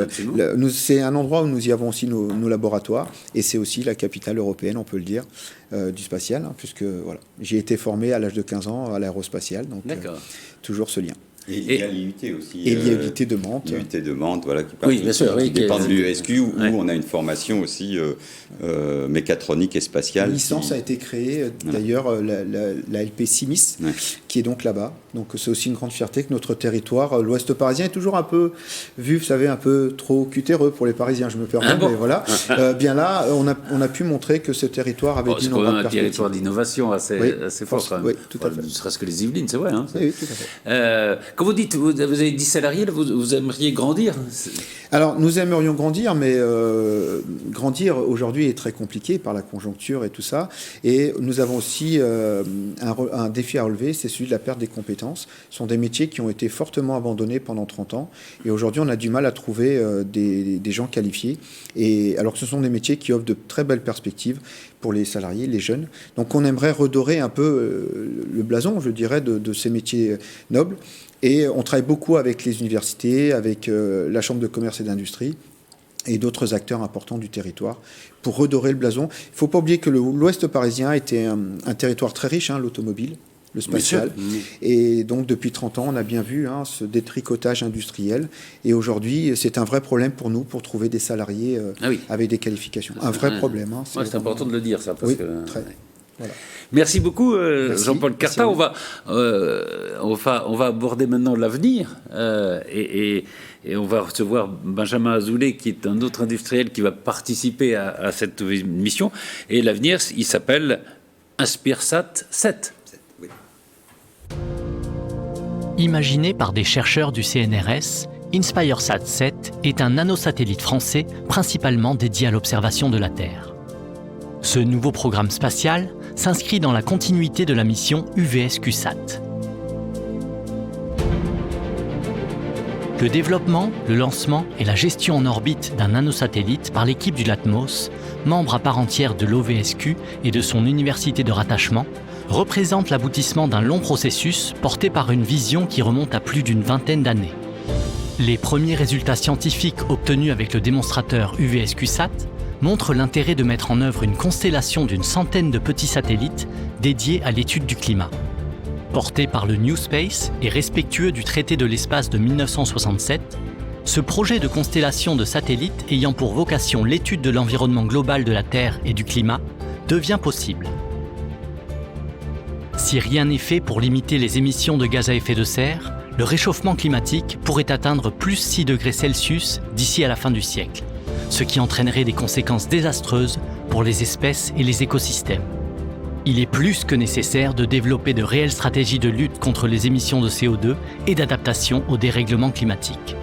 c'est un endroit où nous y avons aussi nos laboratoires et c'est aussi la capitale européenne, on peut le dire, du spatial, hein, puisque voilà, j'ai été formé à l'âge de 15 ans à l'aérospatiale, donc toujours ce lien. Et il y a l'IUT aussi. Et l'IUT de Mantes. L'IUT de Mantes, voilà, qui, bien sûr, qui dépend de l'UVSQ, où on a une formation aussi mécatronique et spatiale. La licence a été créée, d'ailleurs, la LP Simis, qui est donc là-bas. Donc c'est aussi une grande fierté que notre territoire, l'ouest parisien, est toujours un peu vu, vous savez, un peu trop cutéreux pour les Parisiens, je me permets, mais voilà. Bien là, on a pu montrer que ce territoire avait une grande perspective. Un territoire d'innovation assez fort, quand même. Oui, tout à fait. Ne serait-ce que les Yvelines, c'est vrai. Hein, oui, tout à fait. Quand vous dites, vous avez 10 salariés, vous aimeriez grandir? Alors, nous aimerions grandir, mais grandir aujourd'hui est très compliqué par la conjoncture et tout ça. Et nous avons aussi un défi à relever, c'est celui de la perte des compétences. Ce sont des métiers qui ont été fortement abandonnés pendant 30 ans. Et aujourd'hui, on a du mal à trouver des gens qualifiés. Et alors que ce sont des métiers qui offrent de très belles perspectives pour les salariés, les jeunes. Donc, on aimerait redorer un peu le blason, je dirais, de ces métiers nobles. Et on travaille beaucoup avec les universités, avec la Chambre de commerce et d'industrie et d'autres acteurs importants du territoire pour redorer le blason. Il ne faut pas oublier que l'Ouest parisien était un territoire très riche, hein, l'automobile, le spatial. Et donc, depuis 30 ans, on a bien vu ce détricotage industriel. Et aujourd'hui, c'est un vrai problème pour nous, pour trouver des salariés avec des qualifications. Un vrai problème. Hein, c'est important de le dire, ça. Parce que, voilà. Merci beaucoup, Jean-Paul Carta. On va aborder maintenant l'avenir et on va recevoir Benjamin Azoulay, qui est un autre industriel qui va participer à cette mission. Et l'avenir, il s'appelle InspireSat 7. Imaginé par des chercheurs du CNRS, InspireSat 7 est un nanosatellite français principalement dédié à l'observation de la Terre. Ce nouveau programme spatial s'inscrit dans la continuité de la mission UVSQ-SAT. Le développement, le lancement et la gestion en orbite d'un nanosatellite par l'équipe du LATMOS, membre à part entière de l'OVSQ et de son université de rattachement, représente l'aboutissement d'un long processus porté par une vision qui remonte à plus d'une vingtaine d'années. Les premiers résultats scientifiques obtenus avec le démonstrateur UVSQ-SAT montrent l'intérêt de mettre en œuvre une constellation d'une centaine de petits satellites dédiés à l'étude du climat. Porté par le New Space et respectueux du traité de l'espace de 1967, ce projet de constellation de satellites ayant pour vocation l'étude de l'environnement global de la Terre et du climat devient possible. Si rien n'est fait pour limiter les émissions de gaz à effet de serre, le réchauffement climatique pourrait atteindre plus 6 degrés Celsius d'ici à la fin du siècle, ce qui entraînerait des conséquences désastreuses pour les espèces et les écosystèmes. Il est plus que nécessaire de développer de réelles stratégies de lutte contre les émissions de CO2 et d'adaptation au dérèglement climatique.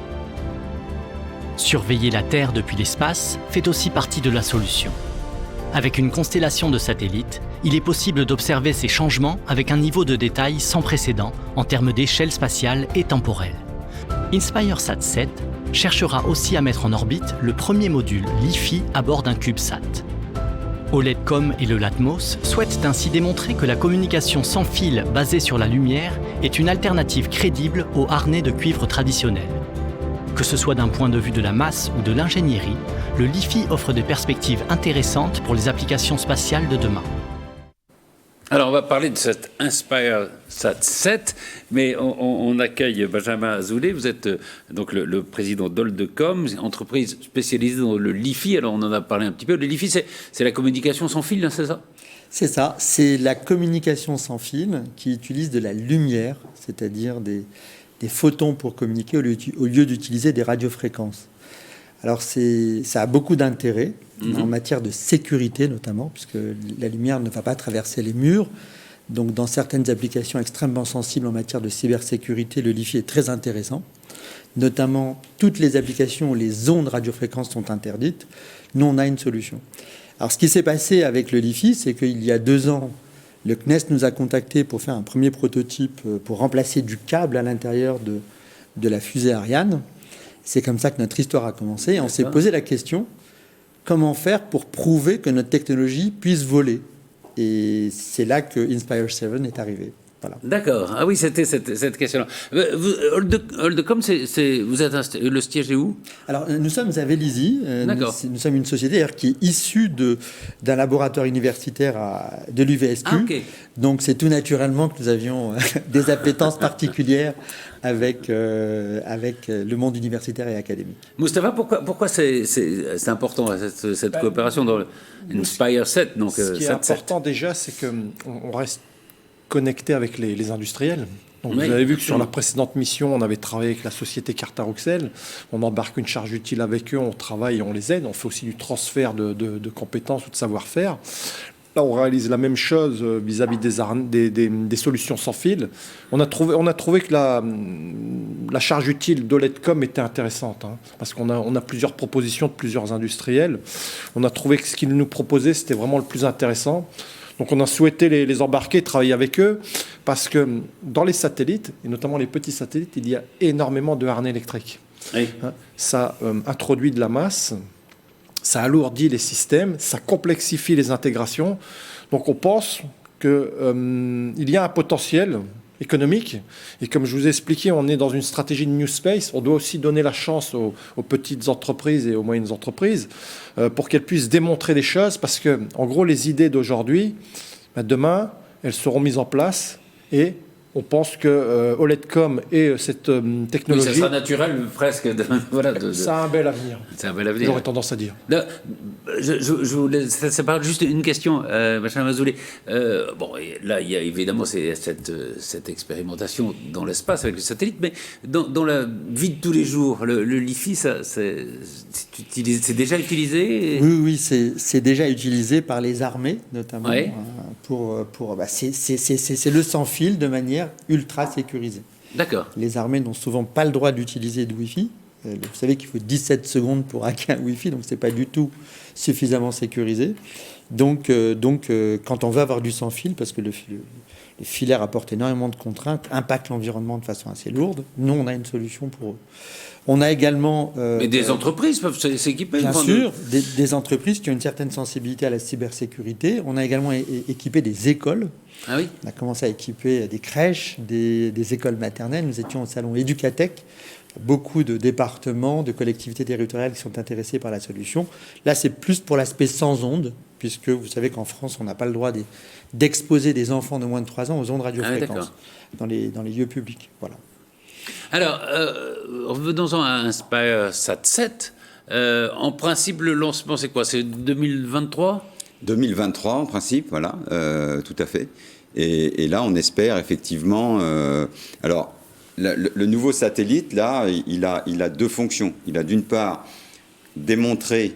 Surveiller la Terre depuis l'espace fait aussi partie de la solution. Avec une constellation de satellites, il est possible d'observer ces changements avec un niveau de détail sans précédent en termes d'échelle spatiale et temporelle. InspireSat 7 cherchera aussi à mettre en orbite le premier module LiFi à bord d'un CubeSat. OLEDCom et le Latmos souhaitent ainsi démontrer que la communication sans fil basée sur la lumière est une alternative crédible aux harnais de cuivre traditionnels. Que ce soit d'un point de vue de la masse ou de l'ingénierie, le LiFi offre des perspectives intéressantes pour les applications spatiales de demain. Alors, on va parler de cette InspireSat 7, mais on accueille Benjamin Azoulay. Vous êtes donc le président d'OLEDCom, entreprise spécialisée dans le LiFi. Alors, on en a parlé un petit peu. Le LiFi, c'est la communication sans fil, hein, c'est ça ? C'est ça, c'est la communication sans fil qui utilise de la lumière, c'est-à-dire des photons pour communiquer au lieu d'utiliser des radiofréquences. Alors, ça a beaucoup d'intérêt en matière de sécurité notamment, puisque la lumière ne va pas traverser les murs. Donc, dans certaines applications extrêmement sensibles en matière de cybersécurité, le LiFi est très intéressant. Notamment, toutes les applications où les ondes radiofréquences sont interdites, nous, on a une solution. Alors, ce qui s'est passé avec le LiFi, c'est qu'il y a 2 ans, le CNES nous a contactés pour faire un premier prototype pour remplacer du câble à l'intérieur de la fusée Ariane. C'est comme ça que notre histoire a commencé. Et on s'est posé la question, comment faire pour prouver que notre technologie puisse voler ? Et c'est là que Inspire 7 est arrivé. Voilà. D'accord. Ah oui, c'était cette question-là. OLEDCom, vous êtes le siège est où ? Alors, nous sommes à Vélizy. Nous sommes une société qui est issue d'un laboratoire universitaire de l'UVSQ. Ah, okay. Donc, c'est tout naturellement que nous avions des appétences particulières avec le monde universitaire et académique. Moustapha, pourquoi c'est important cette coopération dans Inspire 7 donc, ce qui est important déjà, c'est qu'on reste connecté avec les industriels. Donc, vous avez vu que sur la précédente mission, on avait travaillé avec la société Carter-Ruxel. On embarque une charge utile avec eux, on travaille et on les aide. On fait aussi du transfert de compétences ou de savoir-faire. Là, on réalise la même chose vis-à-vis des solutions sans fil. On a trouvé que la charge utile d'OLEDCom était intéressante, hein, parce qu'on a plusieurs propositions de plusieurs industriels. On a trouvé que ce qu'ils nous proposaient, c'était vraiment le plus intéressant. Donc on a souhaité les embarquer, travailler avec eux, parce que dans les satellites, et notamment les petits satellites, il y a énormément de harnais électriques. Oui. Ça introduit de la masse, ça alourdit les systèmes, ça complexifie les intégrations. Donc on pense qu'il y a un potentiel économique. Et comme je vous ai expliqué, on est dans une stratégie de New Space. On doit aussi donner la chance aux petites entreprises et aux moyennes entreprises pour qu'elles puissent démontrer des choses. Parce que, en gros, les idées d'aujourd'hui, demain, elles seront mises en place et on pense que OLEDCom et cette technologie... Oui, ça sera naturel presque. Ça a un bel avenir. C'est un bel avenir. J'aurais tendance à dire. Là, c'est pas juste une question, Benjamin Azoulay. Bon, là, il y a évidemment cette expérimentation dans l'espace avec les satellites, mais dans la vie de tous les jours, le LiFi, c'est déjà utilisé Oui, c'est déjà utilisé par les armées, notamment. Ouais. C'est le sans fil de manière ultra sécurisée. D'accord. Les armées n'ont souvent pas le droit d'utiliser de Wi-Fi. Vous savez qu'il faut 17 secondes pour hacker un Wi-Fi, donc c'est pas du tout suffisamment sécurisé. Donc, quand on veut avoir du sans fil, parce que le filaire apporte énormément de contraintes, impacte l'environnement de façon assez lourde, nous, on a une solution pour eux. On a également... Mais des entreprises peuvent s'équiper. Bien sûr, des entreprises qui ont une certaine sensibilité à la cybersécurité. On a également équipé des écoles. Ah oui. On a commencé à équiper des crèches, des écoles maternelles. Nous étions au salon Educatech. Beaucoup de départements, de collectivités territoriales qui sont intéressés par la solution. Là, c'est plus pour l'aspect sans ondes, puisque vous savez qu'en France, on n'a pas le droit d'exposer des enfants de moins de 3 ans aux ondes radiofréquences dans les lieux publics. Voilà. Alors, revenons-en à InspireSat 7. En principe, le lancement, c'est quoi ? C'est 2023 ? 2023, en principe, voilà, tout à fait. Et là, on espère effectivement... alors, le nouveau satellite, là, il a 2 fonctions. Il a d'une part démontré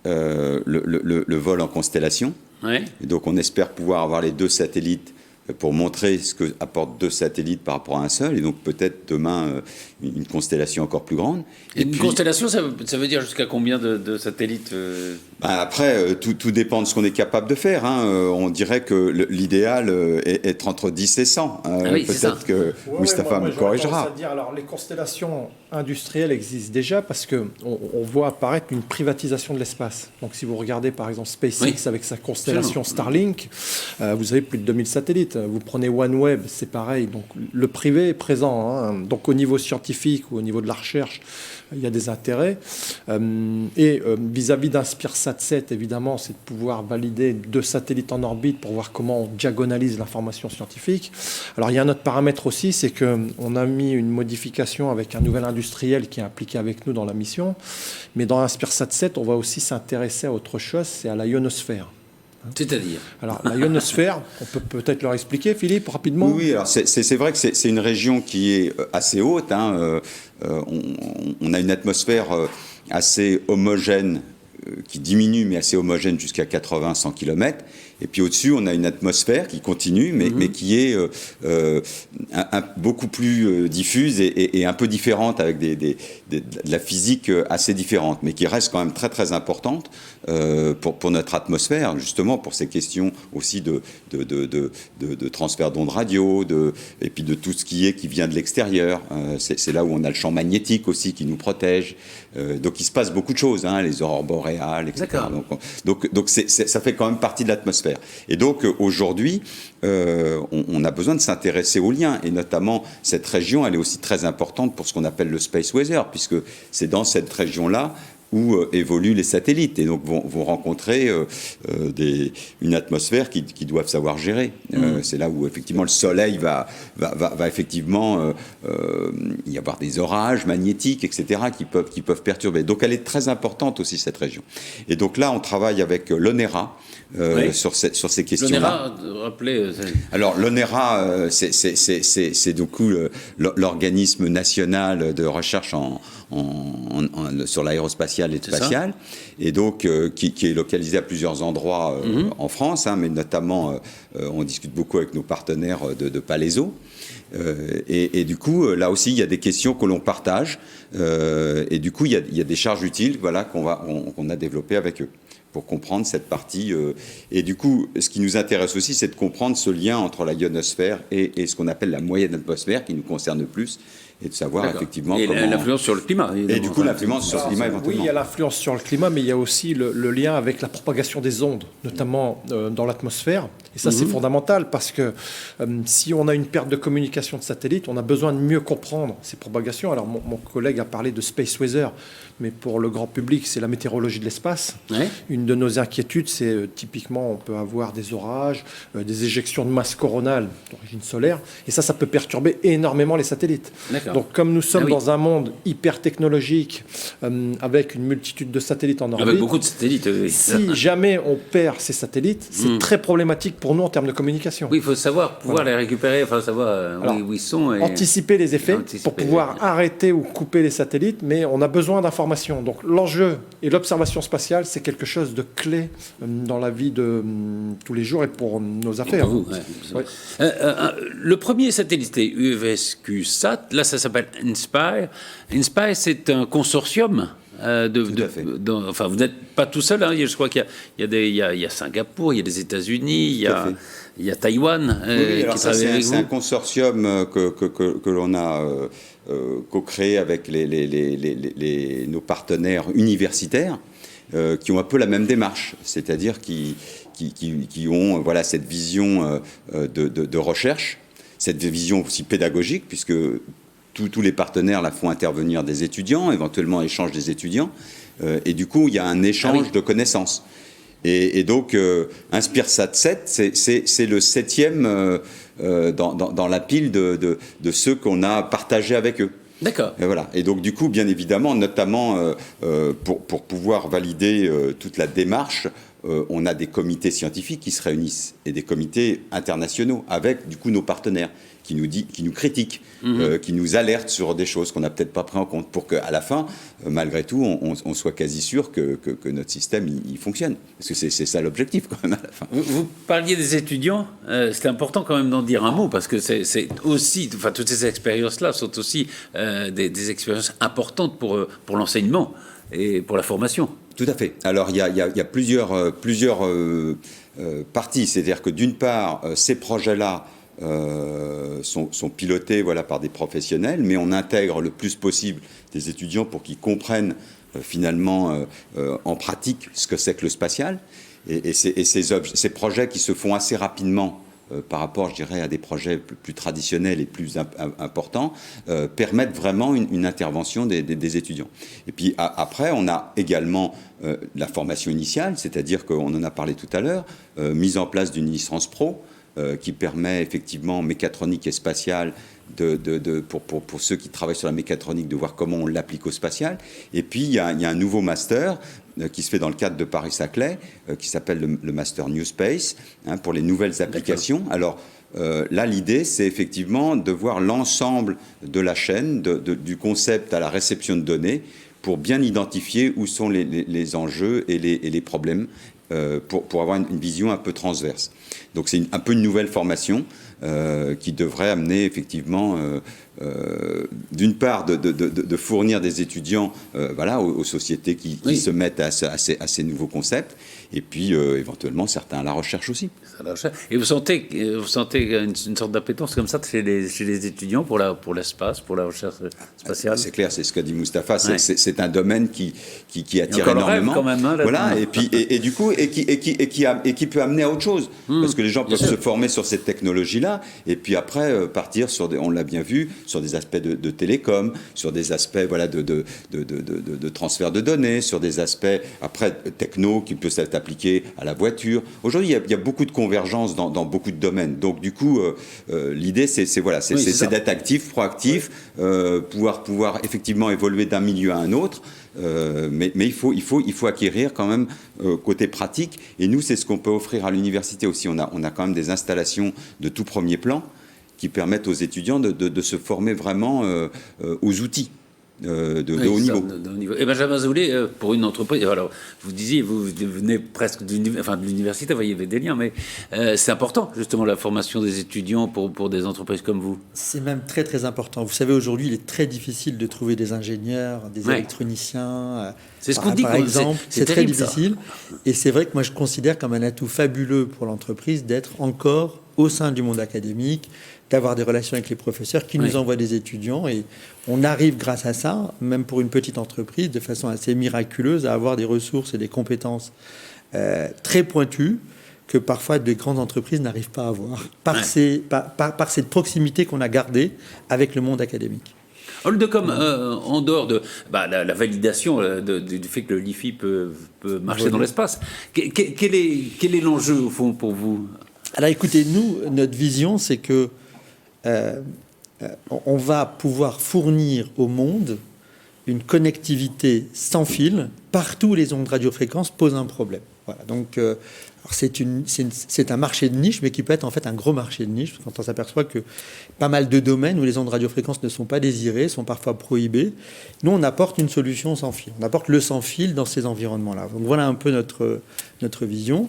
le vol en constellation. Ouais. Et donc, on espère pouvoir avoir les 2 satellites pour montrer ce que apportent 2 satellites par rapport à un seul, et donc peut-être demain une constellation encore plus grande. Et une constellation, ça veut dire jusqu'à combien de satellites Après, tout dépend de ce qu'on est capable de faire. Hein. On dirait que l'idéal est entre 10 et 100. Oui, peut-être que Moustapha me corrigera. Alors, les constellations, industriel existe déjà parce qu'on voit apparaître une privatisation de l'espace. Donc si vous regardez par exemple SpaceX avec sa constellation Starlink, vous avez plus de 2000 satellites. Vous prenez OneWeb, c'est pareil. Donc le privé est présent. Hein. Donc au niveau scientifique ou au niveau de la recherche, il y a des intérêts. Et vis-à-vis d'Inspiresat 7, évidemment, c'est de pouvoir valider 2 satellites en orbite pour voir comment on diagonalise l'information scientifique. Alors il y a un autre paramètre aussi, c'est qu'on a mis une modification avec un nouvel industriel qui est impliqué avec nous dans la mission. Mais dans Inspiresat 7, on va aussi s'intéresser à autre chose, c'est à la ionosphère. C'est-à-dire ? Alors, la ionosphère, on peut peut-être leur expliquer, Philippe, rapidement. Oui, alors c'est vrai que c'est une région qui est assez haute. Hein. On a une atmosphère assez homogène, qui diminue, mais assez homogène jusqu'à 80-100 km. Et puis au-dessus, on a une atmosphère qui continue, mais qui est beaucoup plus diffuse et un peu différente, avec de la physique assez différente, mais qui reste quand même très très importante pour notre atmosphère, justement pour ces questions aussi de transfert d'ondes radio, et puis de tout ce qui vient de l'extérieur. C'est là où on a le champ magnétique aussi qui nous protège. Donc il se passe beaucoup de choses, hein, les aurores boréales, etc. Donc ça fait quand même partie de l'atmosphère. Et donc aujourd'hui, on a besoin de s'intéresser aux liens, et notamment cette région, elle est aussi très importante pour ce qu'on appelle le space weather, puisque c'est dans cette région-là où évoluent les satellites, et donc vont rencontrer une atmosphère qu'ils doivent savoir gérer. C'est là où effectivement le Soleil va effectivement y avoir des orages magnétiques, etc., qui peuvent perturber. Donc elle est très importante aussi, cette région. Et donc là, on travaille avec l'ONERA sur ces questions-là. L'ONERA, rappelez... Alors l'ONERA, c'est du coup l'organisme national de recherche sur l'aérospatiale et spatiale, et donc qui est localisé à plusieurs endroits en France, hein, mais notamment on discute beaucoup avec nos partenaires de Palaiso, et du coup là aussi il y a des questions que l'on partage, et du coup il y a des charges utiles, voilà, qu'on a développées avec eux pour comprendre cette partie. Et du coup, ce qui nous intéresse aussi, c'est de comprendre ce lien entre la ionosphère et ce qu'on appelle la moyenne atmosphère, qui nous concerne le plus, et de savoir effectivement comment... Et l'influence sur le climat. Et du coup, l'influence sur le climat, éventuellement. Oui, il y a l'influence sur le climat, mais il y a aussi le lien avec la propagation des ondes, notamment dans l'atmosphère. Et ça, c'est fondamental, parce que si on a une perte de communication de satellite, on a besoin de mieux comprendre ces propagations. Alors, mon collègue a parlé de space weather, mais pour le grand public, c'est la météorologie de l'espace. Ouais. Une de nos inquiétudes, c'est typiquement, on peut avoir des orages, des éjections de masse coronale d'origine solaire, et ça peut perturber énormément les satellites. Donc, comme nous sommes dans un monde hyper technologique, avec une multitude de satellites en orbite, avec beaucoup de satellites, si jamais on perd ces satellites, c'est très problématique pour nous en termes de communication. Oui, il faut savoir pouvoir les récupérer, enfin savoir où ils sont. Et... anticiper les effets pour pouvoir arrêter ou couper les satellites, mais on a besoin d'informations. Donc l'enjeu et l'observation spatiale, c'est quelque chose de clé dans la vie de tous les jours et pour nos affaires. Pour vous, le premier satellite, c'était UVSQ-SAT. Là, ça s'appelle INSPIRE. INSPIRE, c'est un consortium. Enfin, vous n'êtes pas tout seul. Hein. Je crois qu'il y a Singapour, il y a les États-Unis, il y a Taïwan qui travaille avec vous. C'est un consortium que l'on a co-créé avec nos partenaires universitaires qui ont un peu la même démarche, c'est-à-dire qui ont cette vision de recherche, cette vision aussi pédagogique, puisque tous les partenaires là font intervenir des étudiants, éventuellement échangent des étudiants, et du coup il y a un échange de connaissances. Et donc InspireSat 7, c'est le 7e dans la pile de ceux qu'on a partagés avec eux. D'accord. Et voilà. Et donc du coup, bien évidemment, notamment pour pouvoir valider toute la démarche, on a des comités scientifiques qui se réunissent, et des comités internationaux avec du coup nos partenaires qui nous critiquent, qui nous alertent sur des choses qu'on n'a peut-être pas pris en compte, pour qu'à la fin, malgré tout, on soit quasi sûr que notre système il fonctionne. Parce que c'est ça l'objectif quand même à la fin. Vous parliez des étudiants, c'est important quand même d'en dire un mot, parce que c'est aussi, enfin toutes ces expériences-là sont aussi des expériences importantes pour l'enseignement et pour la formation. Tout à fait. Alors il y a plusieurs parties, c'est-à-dire que d'une part, ces projets-là sont pilotés par des professionnels, mais on intègre le plus possible des étudiants pour qu'ils comprennent finalement en pratique ce que c'est que le spatial. Et ces projets qui se font assez rapidement par rapport, je dirais, à des projets plus traditionnels et plus importants, permettent vraiment une intervention des étudiants. Et puis après, on a également la formation initiale, c'est-à-dire qu'on en a parlé tout à l'heure, mise en place d'une licence pro, qui permet effectivement mécatronique et spatiale pour ceux qui travaillent sur la mécatronique de voir comment on l'applique au spatial. Et puis il y a un nouveau master qui se fait dans le cadre de Paris-Saclay, qui s'appelle le Master New Space, pour les nouvelles applications. Alors là, l'idée, c'est effectivement de voir l'ensemble de la chaîne, du concept à la réception de données, pour bien identifier où sont les enjeux et les problèmes, pour avoir une vision un peu transverse. Donc c'est un peu une nouvelle formation qui devrait amener effectivement, d'une part, de fournir des étudiants aux sociétés qui se mettent à ces nouveaux concepts, et puis éventuellement certains à la recherche aussi. Et vous sentez une sorte d'appétence comme ça chez les étudiants pour l'espace, pour la recherche spatiale? C'est clair, c'est ce qu'a dit Mustapha, c'est un domaine qui attire énormément. Quand même, voilà, et du coup, qui peut amener à autre chose, parce que les gens peuvent se former sur cette technologie-là, et puis après partir sur on l'a bien vu, sur des aspects de télécom, sur des aspects de transfert de données, sur des aspects après techno qui peut s'être appliqué à la voiture. Aujourd'hui, il y a beaucoup de convergence dans beaucoup de domaines. Donc du coup, l'idée c'est d'être actif, proactif, pouvoir effectivement évoluer d'un milieu à un autre. Mais il faut acquérir quand même côté pratique, et nous c'est ce qu'on peut offrir à l'université aussi. On a quand même des installations de tout premier plan qui permettent aux étudiants de se former vraiment aux outils de haut niveau. Et Benjamin Azoulay, pour une entreprise, alors vous disiez, vous venez presque de l'université, il y avait des liens, mais c'est important justement la formation des étudiants pour des entreprises comme vous. C'est même très très important. Vous savez, aujourd'hui, il est très difficile de trouver des ingénieurs, des électroniciens. C'est ce qu'on dit, par exemple, c'est très terrible, difficile. Ça. Et c'est vrai que moi je considère comme un atout fabuleux pour l'entreprise d'être encore au sein du monde académique, d'avoir des relations avec les professeurs qui nous envoient des étudiants, et on arrive grâce à ça, même pour une petite entreprise, de façon assez miraculeuse, à avoir des ressources et des compétences très pointues que parfois des grandes entreprises n'arrivent pas à avoir par cette proximité qu'on a gardée avec le monde académique. Comme en dehors de la validation du fait que le LIFI peut marcher dans l'espace, quel est l'enjeu au fond pour vous? Alors écoutez, nous, notre vision, c'est que on va pouvoir fournir au monde une connectivité sans fil partout où les ondes radiofréquences posent un problème. Voilà. Donc c'est un marché de niche, mais qui peut être en fait un gros marché de niche, quand on s'aperçoit que pas mal de domaines où les ondes radiofréquences ne sont pas désirées, sont parfois prohibées. Nous, on apporte une solution sans fil. On apporte le sans fil dans ces environnements-là. Donc voilà un peu notre vision.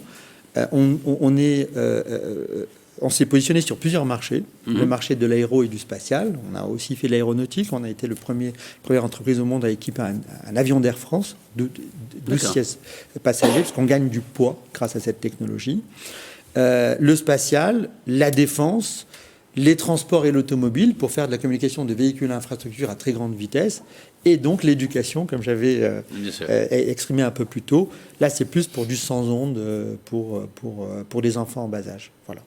On s'est positionné sur plusieurs marchés, le marché de l'aéro et du spatial. On a aussi fait de l'aéronautique. On a été la première entreprise au monde à équiper un avion d'Air France, 12 sièges passagers, parce qu'on gagne du poids grâce à cette technologie. Le spatial, la défense, les transports et l'automobile pour faire de la communication de véhicules à infrastructure à très grande vitesse, et donc l'éducation, comme j'avais exprimé un peu plus tôt. Là, c'est plus pour du sans ondes pour des enfants en bas âge. Voilà.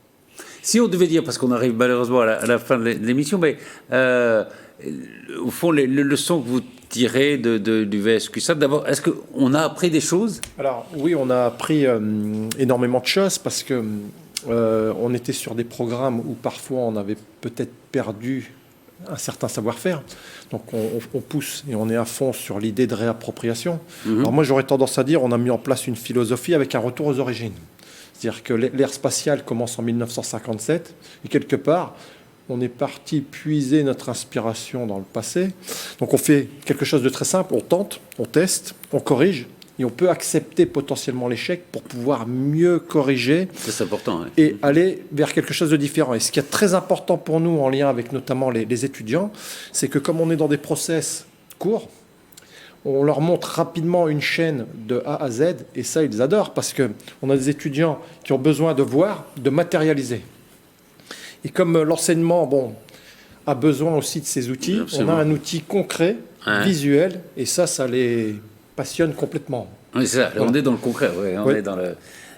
Si on devait dire, parce qu'on arrive malheureusement à la fin de l'émission, mais au fond, les leçons que vous tirez du VSQ-SAT, d'abord, est-ce qu'on a appris des choses? Alors oui, on a appris énormément de choses, parce que on était sur des programmes où parfois on avait peut-être perdu un certain savoir-faire. Donc on pousse et on est à fond sur l'idée de réappropriation. Alors moi, j'aurais tendance à dire, on a mis en place une philosophie avec un retour aux origines. C'est-à-dire que l'ère spatiale commence en 1957, et quelque part, on est parti puiser notre inspiration dans le passé. Donc on fait quelque chose de très simple, on tente, on teste, on corrige, et on peut accepter potentiellement l'échec pour pouvoir mieux corriger. C'est important. Ouais. Et aller vers quelque chose de différent. Et ce qui est très important pour nous, en lien avec notamment les étudiants, c'est que comme on est dans des process courts, on leur montre rapidement une chaîne de A à Z, et ça, ils adorent, parce qu'on a des étudiants qui ont besoin de voir, de matérialiser. Et comme l'enseignement, a besoin aussi de ces outils, on a un outil concret, visuel, et ça les passionne complètement. Oui, c'est ça. Voilà. On est dans le concret. On est dans le...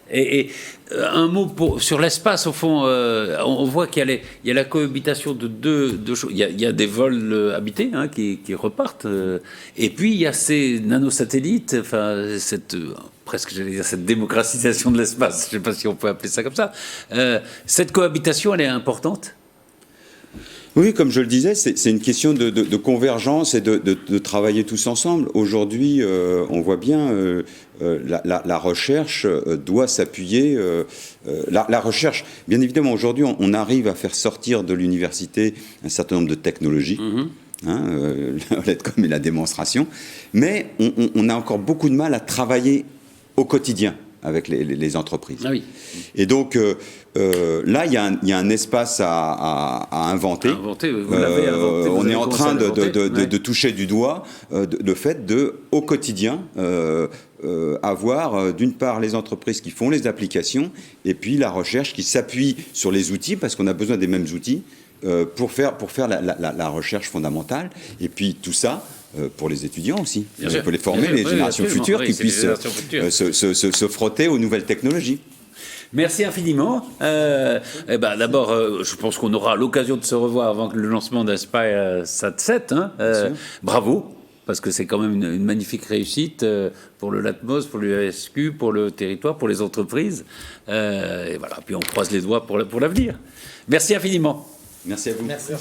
Et un mot sur l'espace, au fond, on voit qu'il y a la cohabitation de deux choses. Il y a des vols habités qui repartent, et puis il y a ces nanosatellites, presque, j'allais dire, cette démocratisation de l'espace, je ne sais pas si on peut appeler ça comme ça. Cette cohabitation, elle est importante ? Oui, comme je le disais, c'est une question de convergence et de travailler tous ensemble. Aujourd'hui, on voit bien, la recherche doit s'appuyer. La recherche, bien évidemment, aujourd'hui, on arrive à faire sortir de l'université un certain nombre de technologies. L'OLEDcom et la démonstration. Mais on a encore beaucoup de mal à travailler au quotidien avec les entreprises. Ah oui. Et donc, là, il y a un espace à inventer. Vous l'avez inventé. On est en train de toucher du doigt le fait de, au quotidien, avoir d'une part les entreprises qui font les applications et puis la recherche qui s'appuie sur les outils, parce qu'on a besoin des mêmes outils pour faire la recherche fondamentale. Et puis tout ça, pour les étudiants aussi. On peut les former, les générations futures qui puissent se frotter aux nouvelles technologies. Merci infiniment. D'abord, je pense qu'on aura l'occasion de se revoir avant le lancement d'Inspire-Sat 7. Bravo, parce que c'est quand même une magnifique réussite pour le LATMOS, pour l'UASQ, pour le territoire, pour les entreprises. Et voilà, puis on croise les doigts pour l'avenir. Merci infiniment. Merci à vous. Merci.